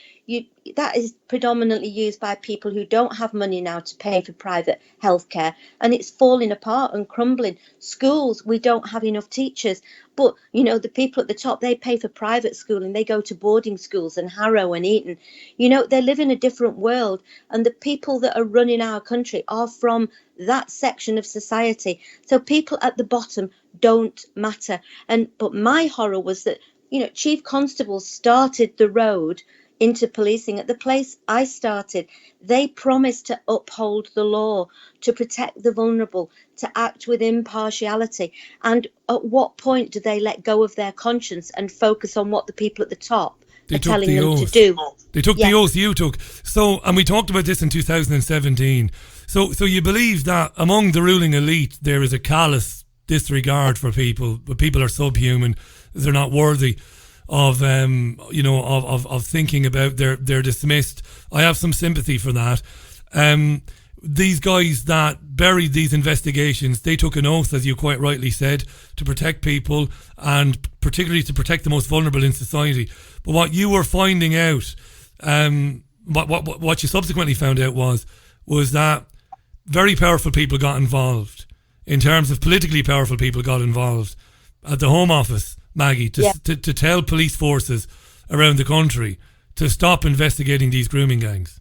that is predominantly used by people who don't have money now to pay for private healthcare, and it's falling apart and crumbling. Schools, we don't have enough teachers, but the people at the top, they pay for private schooling, they go to boarding schools and Harrow and Eton. They live in a different world, and the people that are running our country are from that section of society. So people at the bottom don't matter. But my horror was that Chief Constable started the road into policing at the place I started. They promised to uphold the law, to protect the vulnerable, to act with impartiality. And at what point do they let go of their conscience and focus on what the people at the top are telling them to do? They took the oath you took. So, and we talked about this in 2017. So you believe that among the ruling elite there is a callous disregard for people, but people are subhuman. They're not worthy of of thinking about. They're dismissed. I have some sympathy for that. These guys that buried these investigations, they took an oath, as you quite rightly said, to protect people and particularly to protect the most vulnerable in society. But what you were finding out, what you subsequently found out was that very powerful people got involved. In terms of politically powerful people got involved at the Home Office, Maggie, to tell police forces around the country to stop investigating these grooming gangs.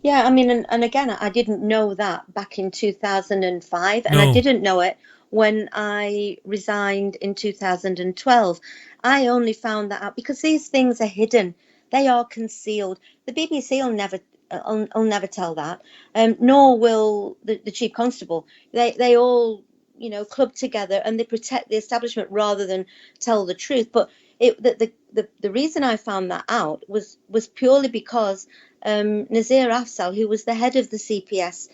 Yeah, I mean, and again, I didn't know that back in 2005, and I didn't know it when I resigned in 2012. I only found that out because these things are hidden. They are concealed. The BBC will never tell that, nor will the Chief Constable. They all, club together and they protect the establishment rather than tell the truth. But the reason I found that out was purely because Nazir Afzal, who was the head of the CPS,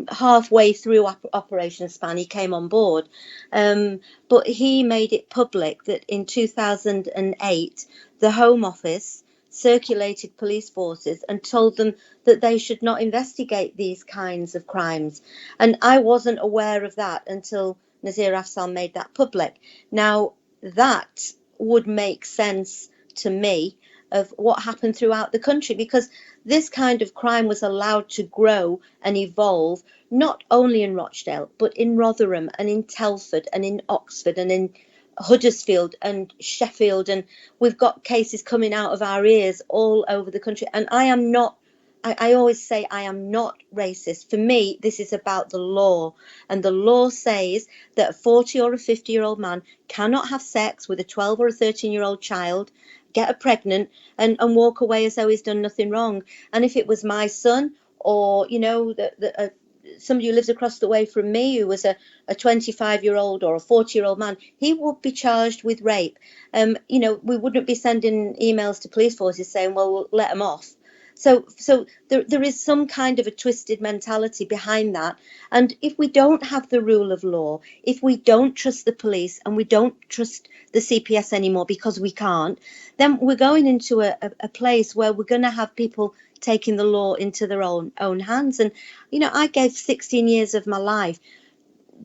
halfway through Operation Span, he came on board, but he made it public that in 2008 the Home Office circulated police forces and told them that they should not investigate these kinds of crimes. And I wasn't aware of that until Nazir Afzal made that public. Now, that would make sense to me of what happened throughout the country, because this kind of crime was allowed to grow and evolve, not only in Rochdale, but in Rotherham and in Telford and in Oxford and in Huddersfield and Sheffield. And we've got cases coming out of our ears all over the country. And I always say I am not racist. For me, this is about the law. And the law says that a 40 or a 50-year-old man cannot have sex with a 12 or a 13-year-old child, get her pregnant and walk away as though he's done nothing wrong. And if it was my son, or, you know, somebody who lives across the way from me who was a 25-year-old or a 40-year-old man, he would be charged with rape. You know, we wouldn't be sending emails to police forces saying, well, we'll let them off. So there is some kind of a twisted mentality behind that. And if we don't have the rule of law, if we don't trust the police and we don't trust the CPS anymore because we can't, then we're going into a place where we're going to have people taking the law into their own hands. And, you know, I gave 16 years of my life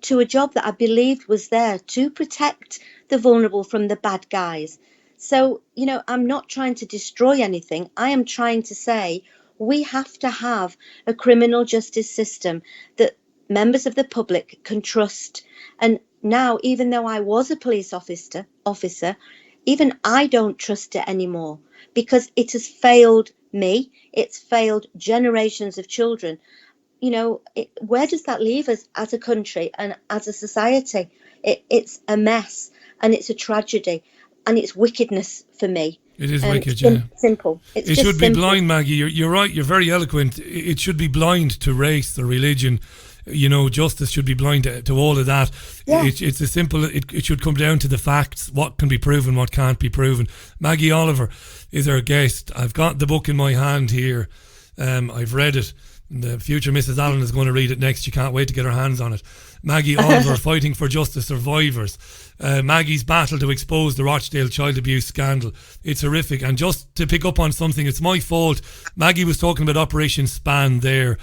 to a job that I believed was there to protect the vulnerable from the bad guys. So, you know, I'm not trying to destroy anything. I am trying to say we have to have a criminal justice system that members of the public can trust. And now, even though I was a police officer, even I don't trust it anymore, because it has failed me. It's failed generations of children. You know, where does that leave us as a country and as a society? It's a mess, and it's a tragedy. And it's wickedness for me. It is wicked, yeah. Simple. It should be blind, Maggie. You're right. You're very eloquent. It should be blind to race or religion. You know, justice should be blind to all of that. Yeah. It's as simple. It should come down to the facts. What can be proven, what can't be proven. Maggie Oliver is our guest. I've got the book in my hand here. I've read it. The future Mrs. Allen is going to read it next. She can't wait to get her hands on it. Maggie Oliver, Fighting for Justice Survivors. Maggie's battle to expose the Rochdale child abuse scandal. It's horrific. And just to pick up on something, it's my fault. Maggie was talking about Operation Span there.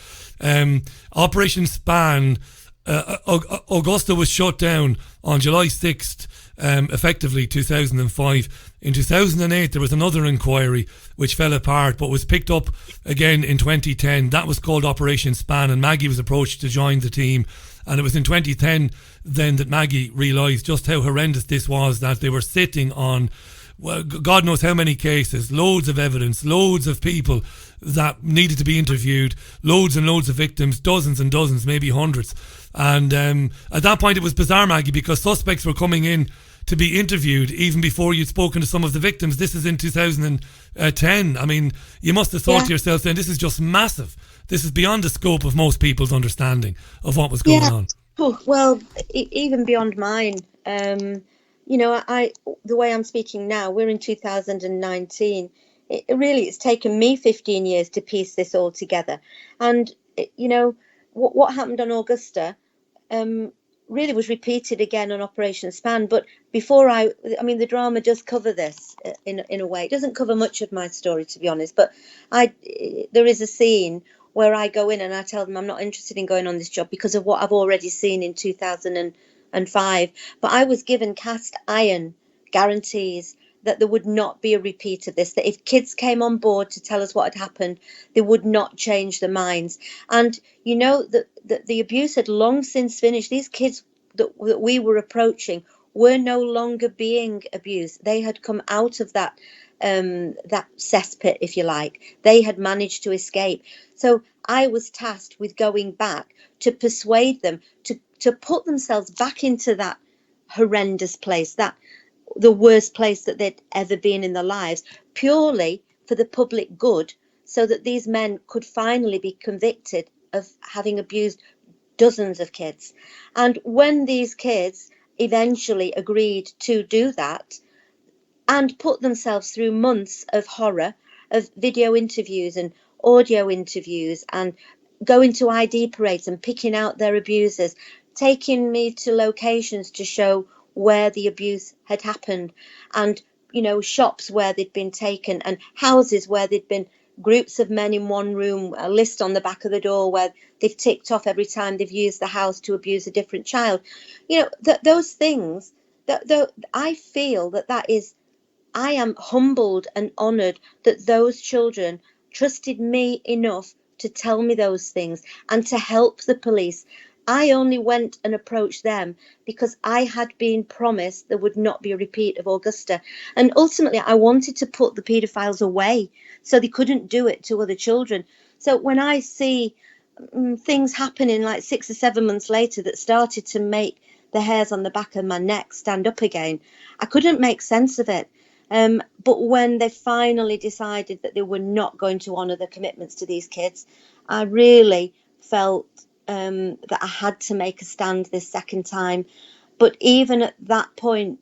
Operation Span, Augusta was shut down on July 6th, effectively 2005. In 2008, there was another inquiry which fell apart but was picked up again in 2010. That was called Operation Span, and Maggie was approached to join the team. And it was in 2010 then that Maggie realised just how horrendous this was, that they were sitting on, well, God knows how many cases, loads of evidence, loads of people that needed to be interviewed, loads and loads of victims, dozens and dozens, maybe hundreds. And at that point it was bizarre, Maggie, because suspects were coming in to be interviewed even before you'd spoken to some of the victims. This is in 2010. I mean, you must have thought to yourself then, this is just massive. This is beyond the scope of most people's understanding of what was going on. Oh, well, even beyond mine. You know, the way I'm speaking now, we're in 2019. It's taken me 15 years to piece this all together. And, you know, what happened on Augusta really was repeated again on Operation Span. But before I mean, the drama does cover this in a way. It doesn't cover much of my story, to be honest. But there is a scene where I go in and I tell them I'm not interested in going on this job because of what I've already seen in 2005. But I was given cast iron guarantees that there would not be a repeat of this, that if kids came on board to tell us what had happened, they would not change their minds. And, you know, that the abuse had long since finished. These kids that we were approaching were no longer being abused. They had come out of that cesspit, if you like. They had managed to escape. So I was tasked with going back to persuade them to put themselves back into that horrendous place, that the worst place that they'd ever been in their lives, purely for the public good, so that these men could finally be convicted of having abused dozens of kids. And when these kids eventually agreed to do that and put themselves through months of horror, of video interviews and audio interviews, and going to ID parades and picking out their abusers, taking me to locations to show where the abuse had happened, and shops where they'd been taken and houses where there'd been groups of men in one room, a list on the back of the door where they've ticked off every time they've used the house to abuse a different child. Those things, I feel that is, I am humbled and honoured that those children trusted me enough to tell me those things and to help the police. I only went and approached them because I had been promised there would not be a repeat of Augusta. And ultimately, I wanted to put the paedophiles away so they couldn't do it to other children. So when I see things happening like 6 or 7 months later that started to make the hairs on the back of my neck stand up again, I couldn't make sense of it. But when they finally decided that they were not going to honour the commitments to these kids, I really felt that I had to make a stand this second time. But even at that point,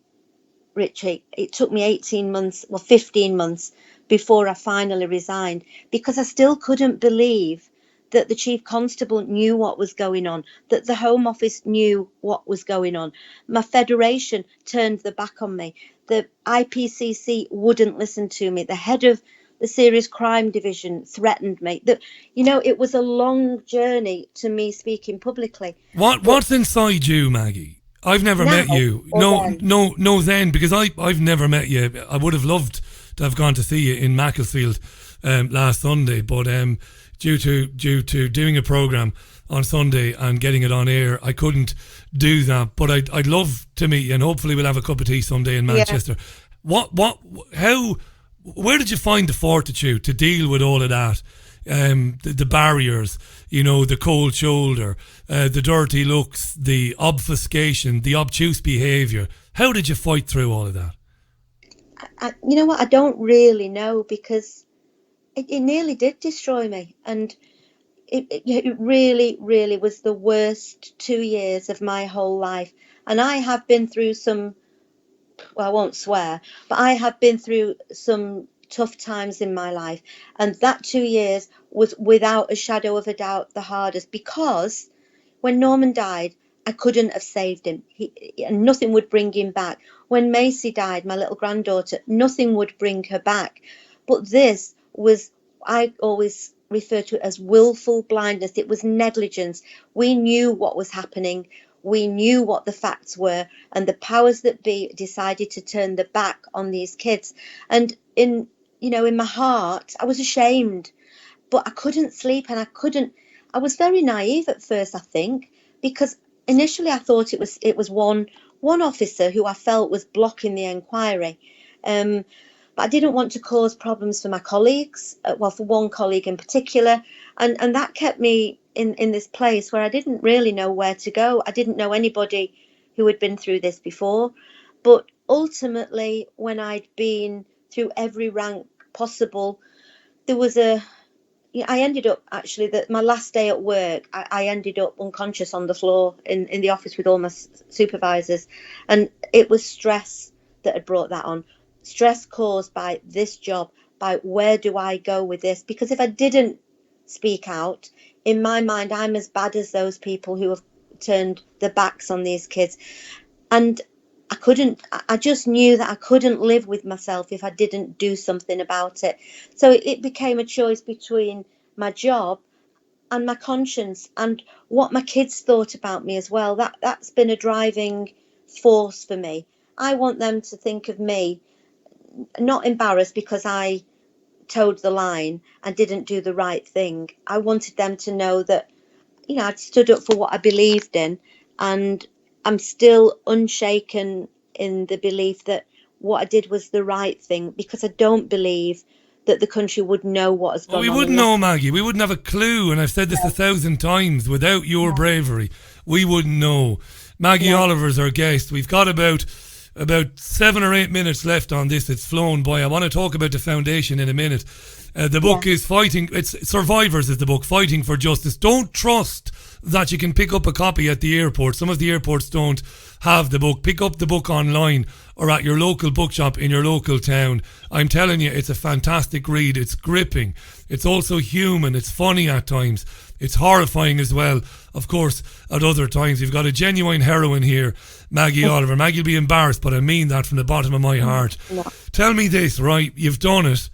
Richie, it took me 15 months before I finally resigned, because I still couldn't believe that the Chief Constable knew what was going on, that the Home Office knew what was going on. My federation turned their back on me. The IPCC wouldn't listen to me. The head of the Serious Crime Division threatened me. It was a long journey to me speaking publicly. What's inside you, Maggie? I've never met you. No, then, because I've never met you. I would have loved to have gone to see you in Macclesfield last Sunday, but due to doing a programme on Sunday and getting it on air, I couldn't do that. But I'd love to meet you, and hopefully we'll have a cup of tea someday in Manchester. Yeah. Where did you find the fortitude to deal with all of that? The barriers, the cold shoulder, the dirty looks, the obfuscation, the obtuse behaviour. How did you fight through all of that? You know what? I don't really know, because it nearly did destroy me. And it really, really was the worst 2 years of my whole life. And I have been through some, well, I won't swear, but I have been through some tough times in my life. And that 2 years was, without a shadow of a doubt, the hardest, because when Norman died, I couldn't have saved him. And nothing would bring him back. When Macy died, my little granddaughter, nothing would bring her back. But this was, I always refer to it as willful blindness. It was negligence. We knew what was happening. We knew what the facts were, and the powers that be decided to turn their back on these kids. And in my heart, I was ashamed, but I couldn't sleep, and I was very naive at first, I think, because initially I thought it was one officer who I felt was blocking the inquiry. But I didn't want to cause problems for my colleagues, for one colleague in particular, and that kept me in this place where I didn't really know where to go. I didn't know anybody who had been through this before. But ultimately, when I'd been through every rank possible, there was I ended up, actually, that my last day at work, I ended up unconscious on the floor in the office with all my supervisors. And it was stress that had brought that on. Stress caused by this job, by where do I go with this? Because if I didn't speak out, in my mind, I'm as bad as those people who have turned their backs on these kids. And I just knew that I couldn't live with myself if I didn't do something about it. So it became a choice between my job and my conscience and what my kids thought about me as well. That's been a driving force for me. I want them to think of me not embarrassed because I towed the line and didn't do the right thing. I wanted them to know that, I'd stood up for what I believed in, and I'm still unshaken in the belief that what I did was the right thing, because I don't believe that the country would know what has gone on. We wouldn't know, Maggie. We wouldn't have a clue, and I've said this 1,000 times. Without your bravery, we wouldn't know. Maggie Oliver's our guest. We've got about 7 or 8 minutes left on this. It's flown by. I want to talk about the foundation in a minute. The book is Fighting. It's Survivors is the book, Fighting for Justice. Don't trust that you can pick up a copy at the airport. Some of the airports don't have the book. Pick up the book online or at your local bookshop in your local town. I'm telling you, it's a fantastic read. It's gripping. It's also human. It's funny at times. It's horrifying as well, of course, at other times. You've got a genuine heroine here, Maggie Oliver. Maggie will be embarrassed, but I mean that from the bottom of my heart. No. Tell me this, right? You've done it.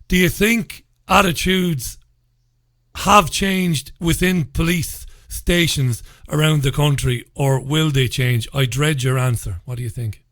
Do you think attitudes have changed within police stations around the country, or will they change? I dread your answer. What do you think?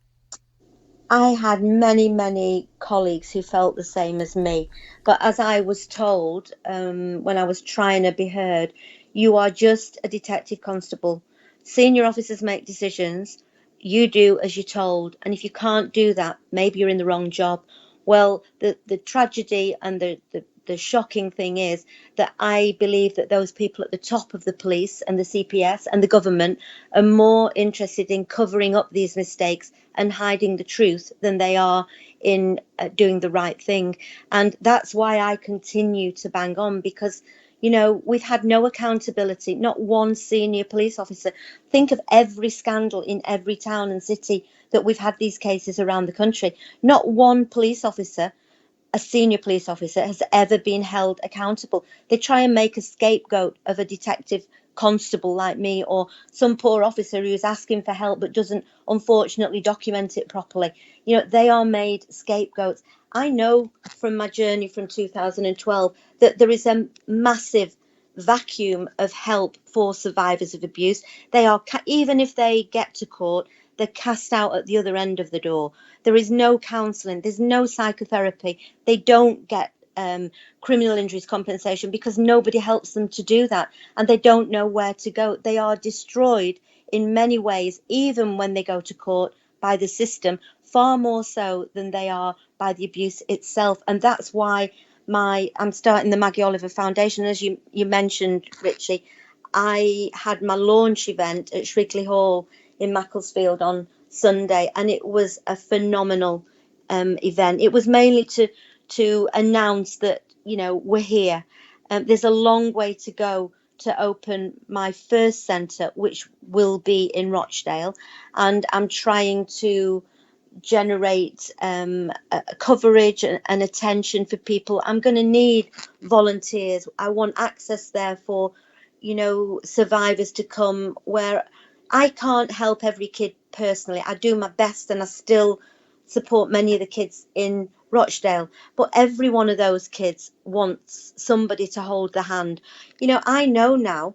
I had many colleagues who felt the same as me. But as I was told when I was trying to be heard, you are just a detective constable. Senior officers make decisions. You do as you're told. And if you can't do that, maybe you're in the wrong job. Well, the tragedy and the shocking thing is that I believe that those people at the top of the police and the CPS and the government are more interested in covering up these mistakes and hiding the truth than they are in doing the right thing. And that's why I continue to bang on, because, you know, we've had no accountability, not one senior police officer. Think of every scandal in every town and city that we've had these cases around the country. Not one police officer, a senior police officer, has ever been held accountable. They try and make a scapegoat of a detective constable like me, or some poor officer who's asking for help but doesn't unfortunately document it properly. You know, they are made scapegoats. I know from my journey from 2012 that there is a massive vacuum of help for survivors of abuse. They are, even if they get to court, they're cast out at the other end of the door. There is no counselling. There's no psychotherapy. They don't get criminal injuries compensation because nobody helps them to do that, and they don't know where to go. They are destroyed in many ways, even when they go to court, by the system, far more so than they are by the abuse itself. And that's why I'm starting the Maggie Oliver Foundation. As you mentioned, Richie, I had my launch event at Shrigley Hall in Macclesfield on Sunday, and it was a phenomenal event. It was mainly to announce that, you know, we're here. There's a long way to go to open my first centre, which will be in Rochdale, and I'm trying to generate coverage and attention for people. I'm going to need volunteers. I want access there for, you know, survivors to come, where I can't help every kid personally. I do my best, and I still support many of the kids in Rochdale, but every one of those kids wants somebody to hold the hand. You know, I know now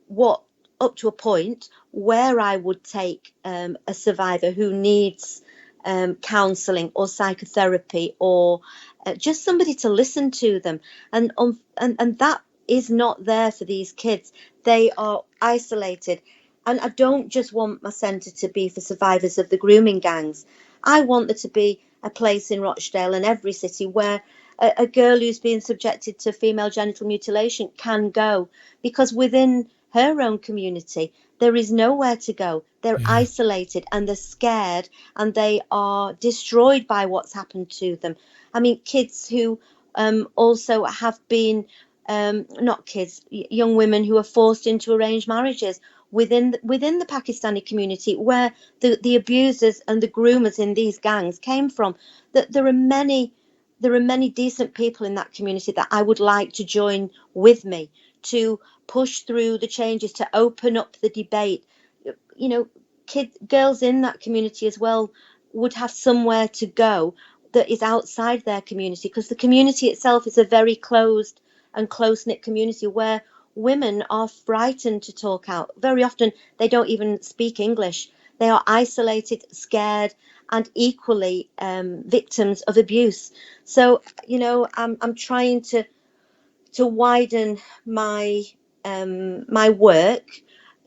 what, up to a point, where I would take a survivor who needs counselling or psychotherapy, or just somebody to listen to them, and that is not there for these kids. They are isolated. And I don't just want my centre to be for survivors of the grooming gangs. I want there to be a place in Rochdale and every city where a girl who's being subjected to female genital mutilation can go, because within her own community there is nowhere to go. They're isolated and they're scared, and they are destroyed by what's happened to them. I mean, kids who also have been young women who are forced into arranged marriages within the Pakistani community, where the abusers and the groomers in these gangs came from. That there are many decent people in that community that I would like to join with me to push through the changes, to open up the debate. You know, girls in that community as well would have somewhere to go that is outside their community, because the community itself is a very closed and close-knit community where women are frightened to talk out. Very often they don't even speak English. They are isolated, scared, and equally victims of abuse. So, you know, I'm trying to widen my work,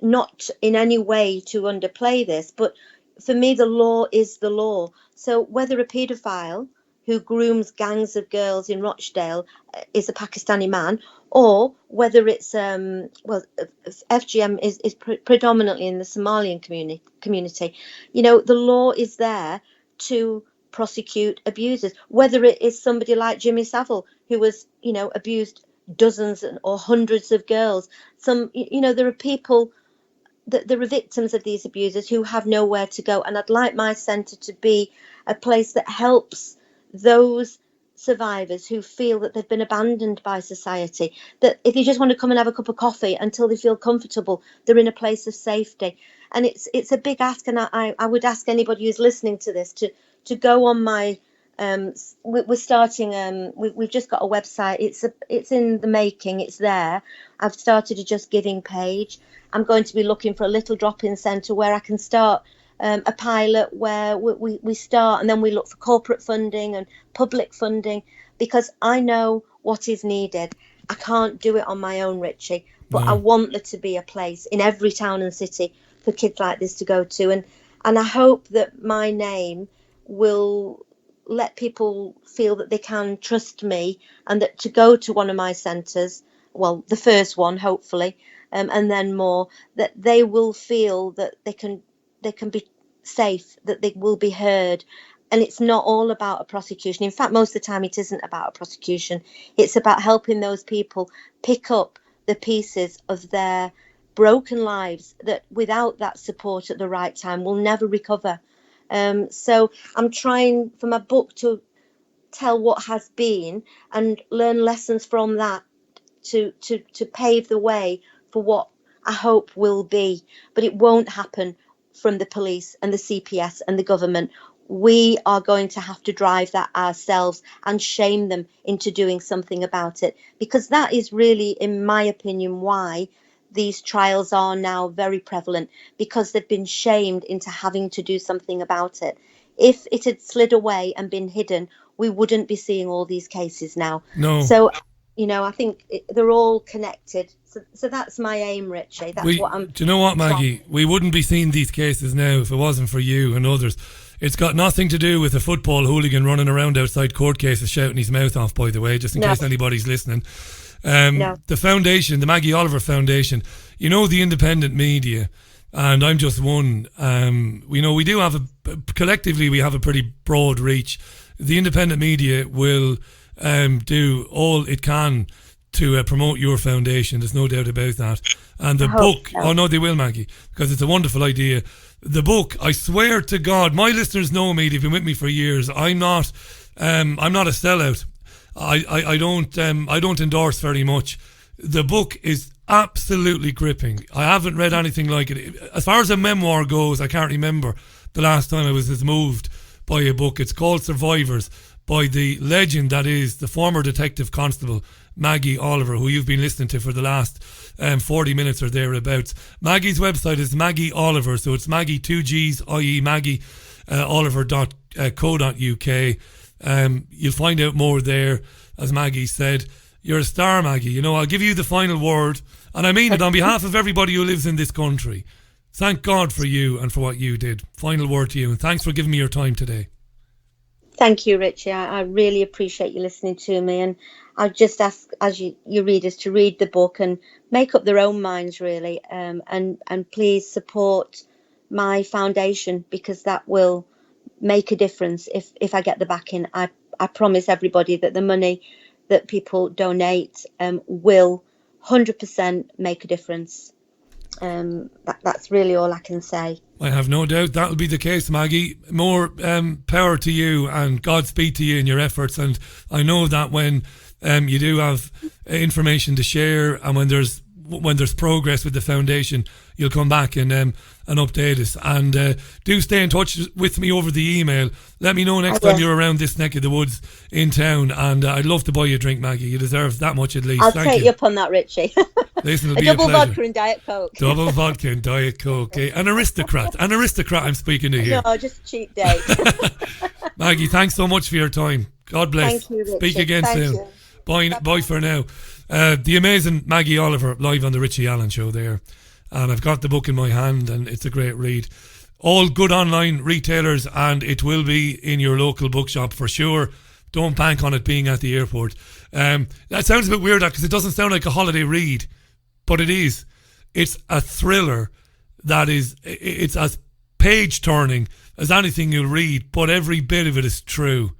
not in any way to underplay this, but for me the law is the law. So whether a paedophile who grooms gangs of girls in Rochdale is a Pakistani man, or whether it's FGM is predominantly in the Somalian community, you know, the law is there to prosecute abusers. Whether it is somebody like Jimmy Savile, who was, you know, abused dozens or hundreds of girls. You know, there are people there are victims of these abusers who have nowhere to go, and I'd like my centre to be a place that helps those survivors who feel that they've been abandoned by society, that if you just want to come and have a cup of coffee until they feel comfortable, they're in a place of safety. And it's a big ask, and I would ask anybody who's listening to this to go on my we're starting we've just got a website. It's in the making, it's there. I've started a Just Giving page. I'm going to be looking for a little drop-in centre where I can start a pilot where we start, and then we look for corporate funding and public funding, because I know what is needed. I can't do it on my own, Richie, but I want there to be a place in every town and city for kids like this to go to, and I hope that my name will let people feel that they can trust me, and that to go to one of my centres, well, the first one hopefully, and then more, that they will feel that they can be safe, that they will be heard. And it's not all about a prosecution. In fact, most of the time it isn't about a prosecution. It's about helping those people pick up the pieces of their broken lives that without that support at the right time will never recover. So I'm trying for my book to tell what has been and learn lessons from that to pave the way for what I hope will be. But it won't happen from the police and the CPS and the government. We are going to have to drive that ourselves and shame them into doing something about it, because that is really, in my opinion, why these trials are now very prevalent, because they've been shamed into having to do something about it. If it had slid away and been hidden, we wouldn't be seeing all these cases now. No. So, I think they're all connected. So that's my aim, Richie. That's what I'm... Do you know what, Maggie? We wouldn't be seeing these cases now if it wasn't for you and others. It's got nothing to do with a football hooligan running around outside court cases shouting his mouth off, by the way, just in case anybody's listening. The foundation, the Maggie Oliver Foundation, the independent media, and I'm just one. We do have collectively we have a pretty broad reach. The independent media will do all it can to promote your foundation. There's no doubt about that. And the book, oh no, they will, Maggie, because it's a wonderful idea. The book, I swear to God, my listeners know me. They've been with me for years. I'm not a sellout. I don't endorse very much. The book is absolutely gripping. I haven't read anything like it. As far as a memoir goes, I can't remember the last time I was as moved by a book. It's called Survivors, by the legend that is the former detective constable Maggie Oliver, who you've been listening to for the last 40 minutes or thereabouts. Maggie's website is Maggie Oliver, so it's Maggie 2 G's, i.e. Maggie Oliver.co.uk. You'll find out more there. As Maggie said, you're a star, Maggie. I'll give you the final word, and I mean it on behalf of everybody who lives in this country. Thank God for you and for what you did. Final word to you, and thanks for giving me your time today. Thank you, Richie. I really appreciate you listening to me, and I just ask as your readers to read the book and make up their own minds, really, and please support my foundation, because that will make a difference if I get the backing. I promise everybody that the money that people donate will 100% make a difference. That's really all I can say. I have no doubt that'll be the case, Maggie. More power to you, and Godspeed to you in your efforts. And I know that when you do have information to share, and when there's progress with the foundation, you'll come back and update us. And do stay in touch with me over the email. Let me know next time you're around this neck of the woods in town, and I'd love to buy you a drink, Maggie. You deserve that much at least. I'll take you up on that, Richie. Listen, a double vodka and Diet Coke. Double vodka and Diet Coke. An aristocrat. I'm speaking to here. No, just a cheap date. Maggie, thanks so much for your time. God bless. Thank you, Richie. Speak again soon. You. Bye for now. The amazing Maggie Oliver, live on the Richie Allen Show there. And I've got the book in my hand, and it's a great read. All good online retailers, and it will be in your local bookshop for sure. Don't bank on it being at the airport. That sounds a bit weird, because it doesn't sound like a holiday read, but it is. It's a thriller that is, it's as page-turning as anything you'll read, but every bit of it is true.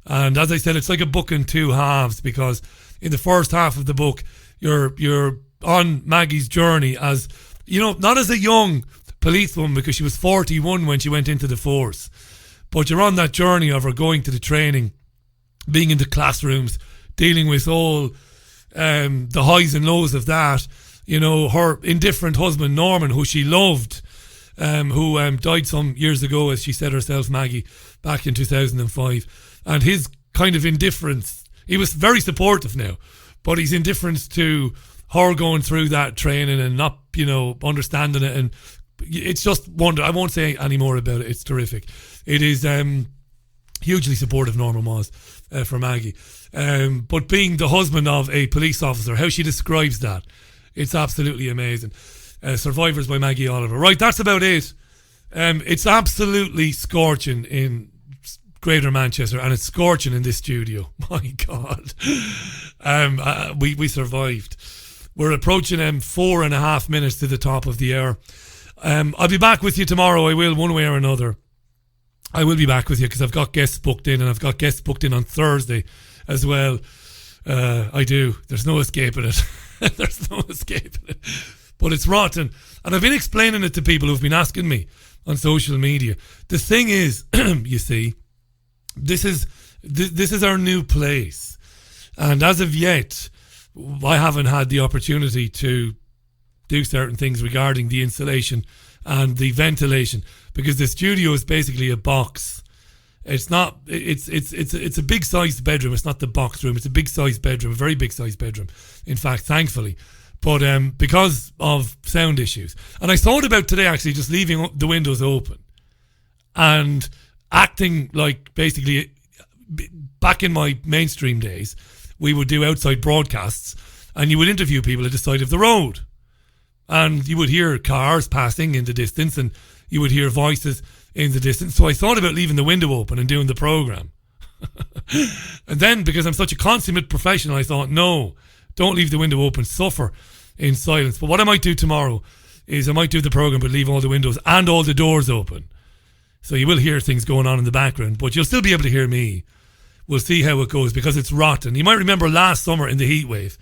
And as I said, it's like a book in two halves, because in the first half of the book, you're on Maggie's journey as you know, not as a young policewoman, because she was 41 when she went into the force, but you're on that journey of her going to the training, being in the classrooms, dealing with all the highs and lows of that. You know, her indifferent husband Norman, who she loved, who died some years ago, as she said herself, Maggie, back in 2005. And his kind of indifference, he was very supportive now, but his indifference to her going through that training and not, you know, understanding it, and it's just wonder. I won't say any more about it. It's terrific. It is hugely supportive, Norman was, for Maggie. But being the husband of a police officer, how she describes that, it's absolutely amazing. Survivors by Maggie Oliver. Right, that's about it. It's absolutely scorching in Greater Manchester, and it's scorching in this studio. My God. We survived. We're approaching 4.5 minutes to the top of the hour. I'll be back with you tomorrow. I will, one way or another. I will be back with you because I've got guests booked in, and I've got guests booked in on Thursday as well. I do. There's no escaping it. There's no escaping it. But it's rotten. And I've been explaining it to people who've been asking me on social media. The thing is, you see, this is our new place. And as of yet, I haven't had the opportunity to do certain things regarding the insulation and the ventilation, because the studio is basically a box. It's not. It's a big sized bedroom. It's not the box room. It's a big sized bedroom, a very big sized bedroom. In fact, thankfully, but because of sound issues, and I thought about today actually just leaving the windows open and acting like basically back in my mainstream days, we would do outside broadcasts, and you would interview people at the side of the road, and you would hear cars passing in the distance, and you would hear voices in the distance. So I thought about leaving the window open and doing the programme. And then, because I'm such a consummate professional, I thought, no, don't leave the window open, suffer in silence. But what I might do tomorrow is I might do the programme but leave all the windows and all the doors open. So you will hear things going on in the background, but you'll still be able to hear me. We'll see how it goes, because it's rotten. You might remember last summer in the heat wave,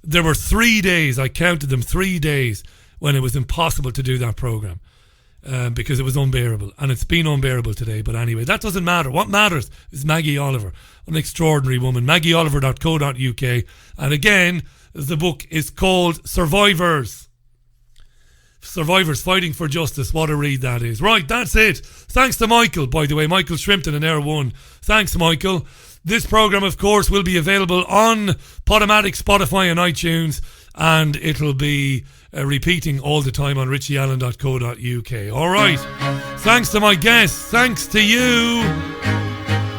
there were 3 days, I counted them, 3 days when it was impossible to do that programme. Because it was unbearable, and it's been unbearable today. But anyway, that doesn't matter. What matters is Maggie Oliver, an extraordinary woman. MaggieOliver.co.uk. And again, the book is called Survivors. Survivors Fighting for Justice. What a read that is. Right, that's it. Thanks to Michael, by the way, Michael Shrimpton in Air 1. Thanks, Michael. This programme, of course, will be available on Podomatic, Spotify and iTunes, and it'll be repeating all the time on richieallen.co.uk. All right. Thanks to my guests. Thanks to you.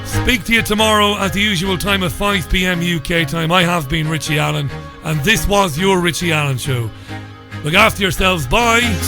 Speak to you tomorrow at the usual time of 5 p.m. UK time. I have been Richie Allen, and this was your Richie Allen Show. Look after yourselves. Bye.